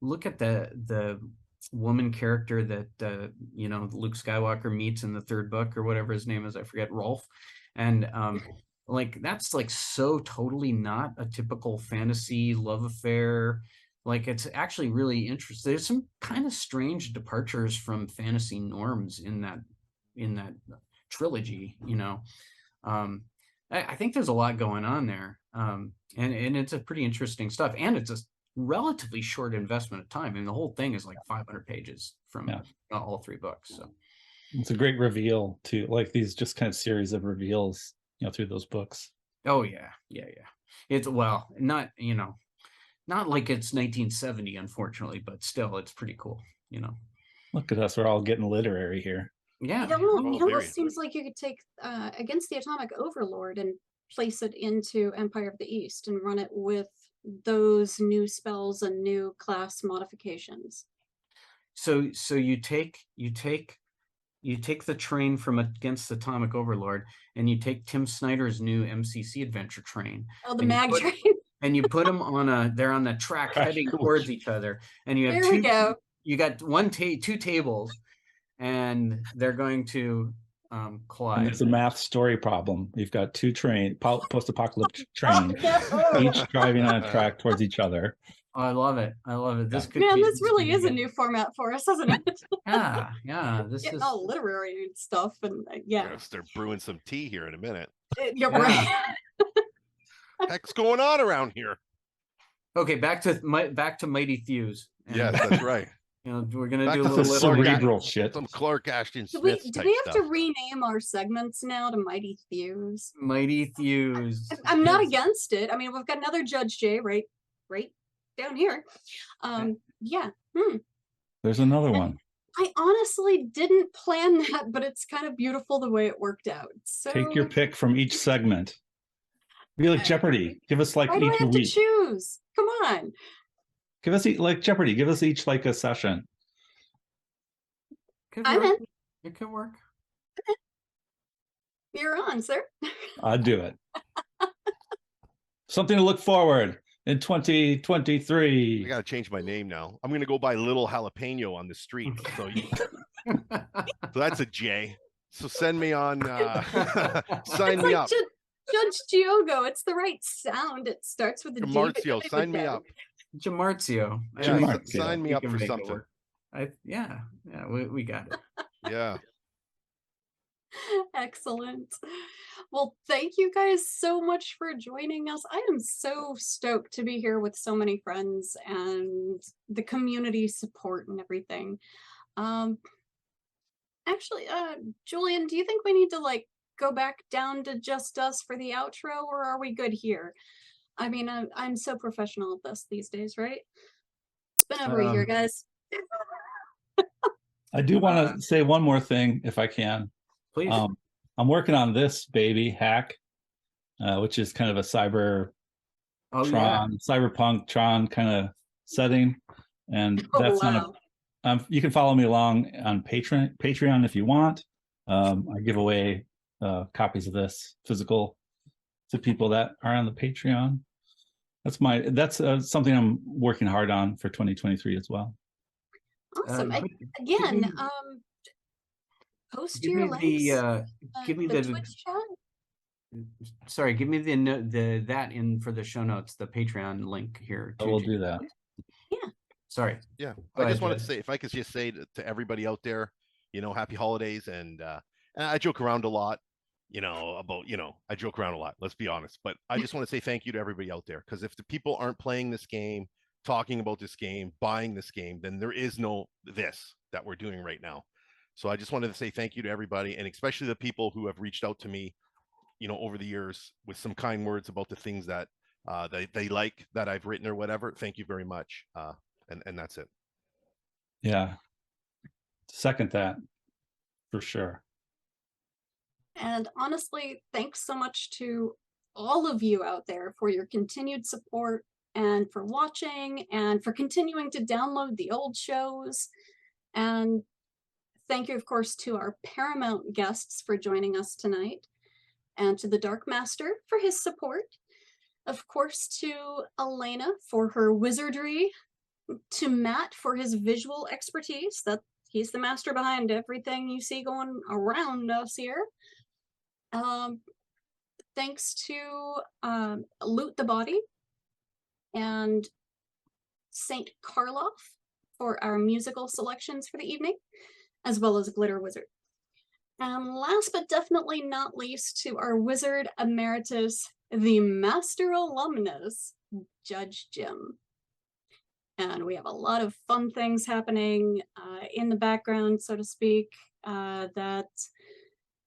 look at the woman character that Luke Skywalker meets in the third book or whatever his name is. I forget, Rolf. And that's so totally not a typical fantasy love affair. It's actually really interesting. There's some kind of strange departures from fantasy norms in that trilogy. I think there's a lot going on there. And it's a pretty interesting stuff. And it's a relatively short investment of time. And the whole thing is 500 pages from all three books. So it's a great reveal too, these just kind of series of reveals, through those books. Oh yeah. It's not like it's 1970, unfortunately, but still it's pretty cool. Look at us, we're all getting literary here. Yeah. It almost seems like you could take Against the Atomic Overlord and place it into Empire of the East and run it with those new spells and new class modifications. So you take the train from Against the Atomic Overlord, and you take Tim Snyder's new MCC adventure train. Oh, the mag train. And you put them they're on the track heading towards each other, and you have you got two tables, and they're going to collide. And it's a math story problem. You've got two post-apocalyptic trains, each driving on a track towards each other. Oh, I love it. This really is a new format for us, isn't it? Yeah. This is all literary stuff, and They're brewing some tea here in a minute. You're right. Heck's going on around here? Okay, back to Mighty Thews. Yes, that's right. We're gonna do a little cerebral shit. Some Clark Ashton Do Smith. we have to rename our segments now to Mighty Thews? Mighty Thews. I'm not against it. I mean, we've got another Judge Jay right down here. There's another one. I honestly didn't plan that, but it's kind of beautiful the way it worked out. So take your pick from each segment. Be like Jeopardy. Give us why do I each have week. to choose? Come on. Give us like Jeopardy. Give us each a session. I'm in. It could work. You're on, sir. I'll do it. Something to look forward in 2023. I gotta change my name now. I'm gonna go by Little Jalapeno on the street. So that's a J. So send me on. Sign me up. Judge Giogo. It's the right sound. It starts with a Jamartzio, J. sign me up. Jamartzio. Sign me up for something. We got it. Yeah. Excellent. Well, thank you guys so much for joining us. I am so stoked to be here with so many friends and the community support and everything. Actually, Julian, do you think we need to go back down to just us for the outro, or are we good here? I mean, I'm so professional at this these days, right? It's been over a year, guys. I do want to say one more thing, if I can. Please. I'm working on this baby hack, which is kind of a cyberpunk Tron kind of setting, and that's you can follow me along on Patreon if you want. I give away copies of this physical to people that are on the Patreon. That's something I'm working hard on for 2023 as well. Awesome. Again, post your links. Give me the Twitch chat. Sorry, give me that in for the show notes, the Patreon link here. I will do that. Yeah. Sorry. Yeah. I just wanted to say, if I could just say to everybody out there, happy holidays. And I joke around a lot, I joke around a lot, let's be honest. But I just want to say thank you to everybody out there, because if the people aren't playing this game, talking about this game, buying this game, then there is no this that we're doing right now. So I just wanted to say thank you to everybody, and especially the people who have reached out to me over the years with some kind words about the things that they like that I've written or whatever. Thank you very much. And that's it. Yeah. Second that for sure. And honestly, thanks so much to all of you out there for your continued support and for watching and for continuing to download the old shows. And thank you, of course, to our Paramount guests for joining us tonight, and to the Dark Master for his support. Of course, to Elena for her wizardry, to Matt for his visual expertise, that he's the master behind everything you see going around us here. Thanks to Loot the Body and Saint Karloff for our musical selections for the evening, as well as Glitter Wizard. And last but definitely not least, to our Wizard Emeritus, the Master Alumnus, Judge Jim. And we have a lot of fun things happening in the background, so to speak, that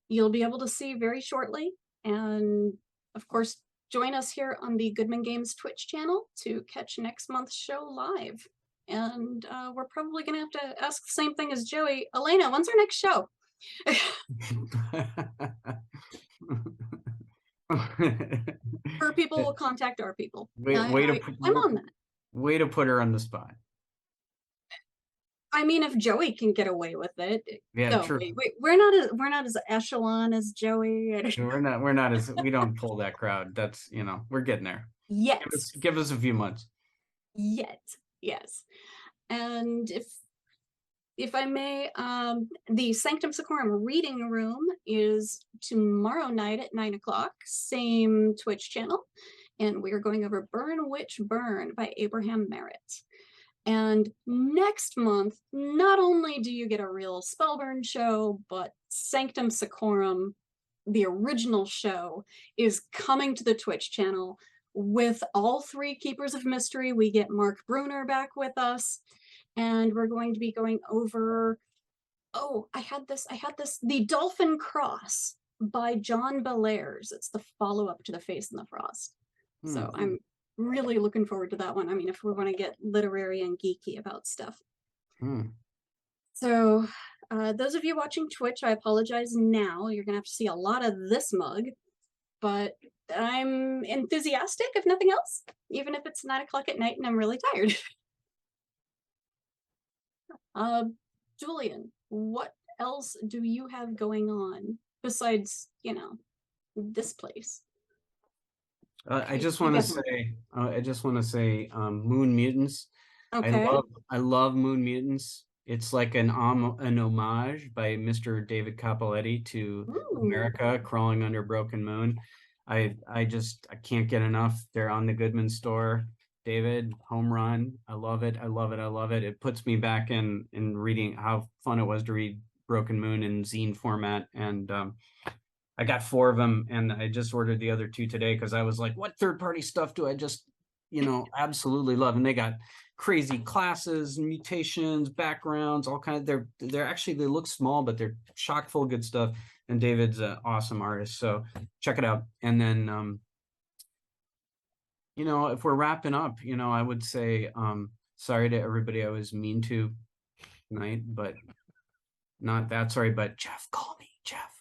you'll be able to see very shortly. And of course, join us here on the Goodman Games Twitch channel to catch next month's show live. And we're probably going to have to ask the same thing as Joey. Elena, when's our next show? Her people will contact our people. I'm on that. Way to put her on the spot. I mean, if Joey can get away with it. Yeah, no, true. Wait, we're not as echelon as Joey. We're not as, we don't pull that crowd. That's, we're getting there. Yes. Give us a few months. Yet, yes. And if I may, the Sanctum Secorum reading room is tomorrow night at 9 o'clock, same Twitch channel. And we're going over Burn Witch Burn by Abraham Merritt. And next month, not only do you get a real Spellburn show, but Sanctum Secorum, the original show, is coming to the Twitch channel with all three Keepers of Mystery. We get Mark Bruner back with us, and we're going to be going over, I had this, The Dolphin Cross by John Bellairs. It's the follow-up to The Face in the Frost. So I'm really looking forward to that one. I mean, if we want to get literary and geeky about stuff. So those of you watching Twitch, I apologize now. You're going to have to see a lot of this mug, but I'm enthusiastic, if nothing else, even if it's 9 o'clock at night and I'm really tired. Julian, what else do you have going on besides, this place? I just want to say, Moon Mutants. Okay. I love Moon Mutants. It's like an homage by Mr. David Cappelletti to America crawling under broken moon. I can't get enough. They're on the Goodman store. David, home run. I love it. I love it. I love it. It puts me back in reading how fun it was to read Broken Moon in zine format. And I got 4 of them, and I just ordered the other 2 today because I was like, what third-party stuff do I just, absolutely love? And they got crazy classes, mutations, backgrounds, all kinds of, they're actually, they look small, but they're chock full of good stuff. And David's an awesome artist, so check it out. And then, if we're wrapping up, I would say, sorry to everybody I was mean to tonight, but not that sorry, but Jeff, call me, Jeff.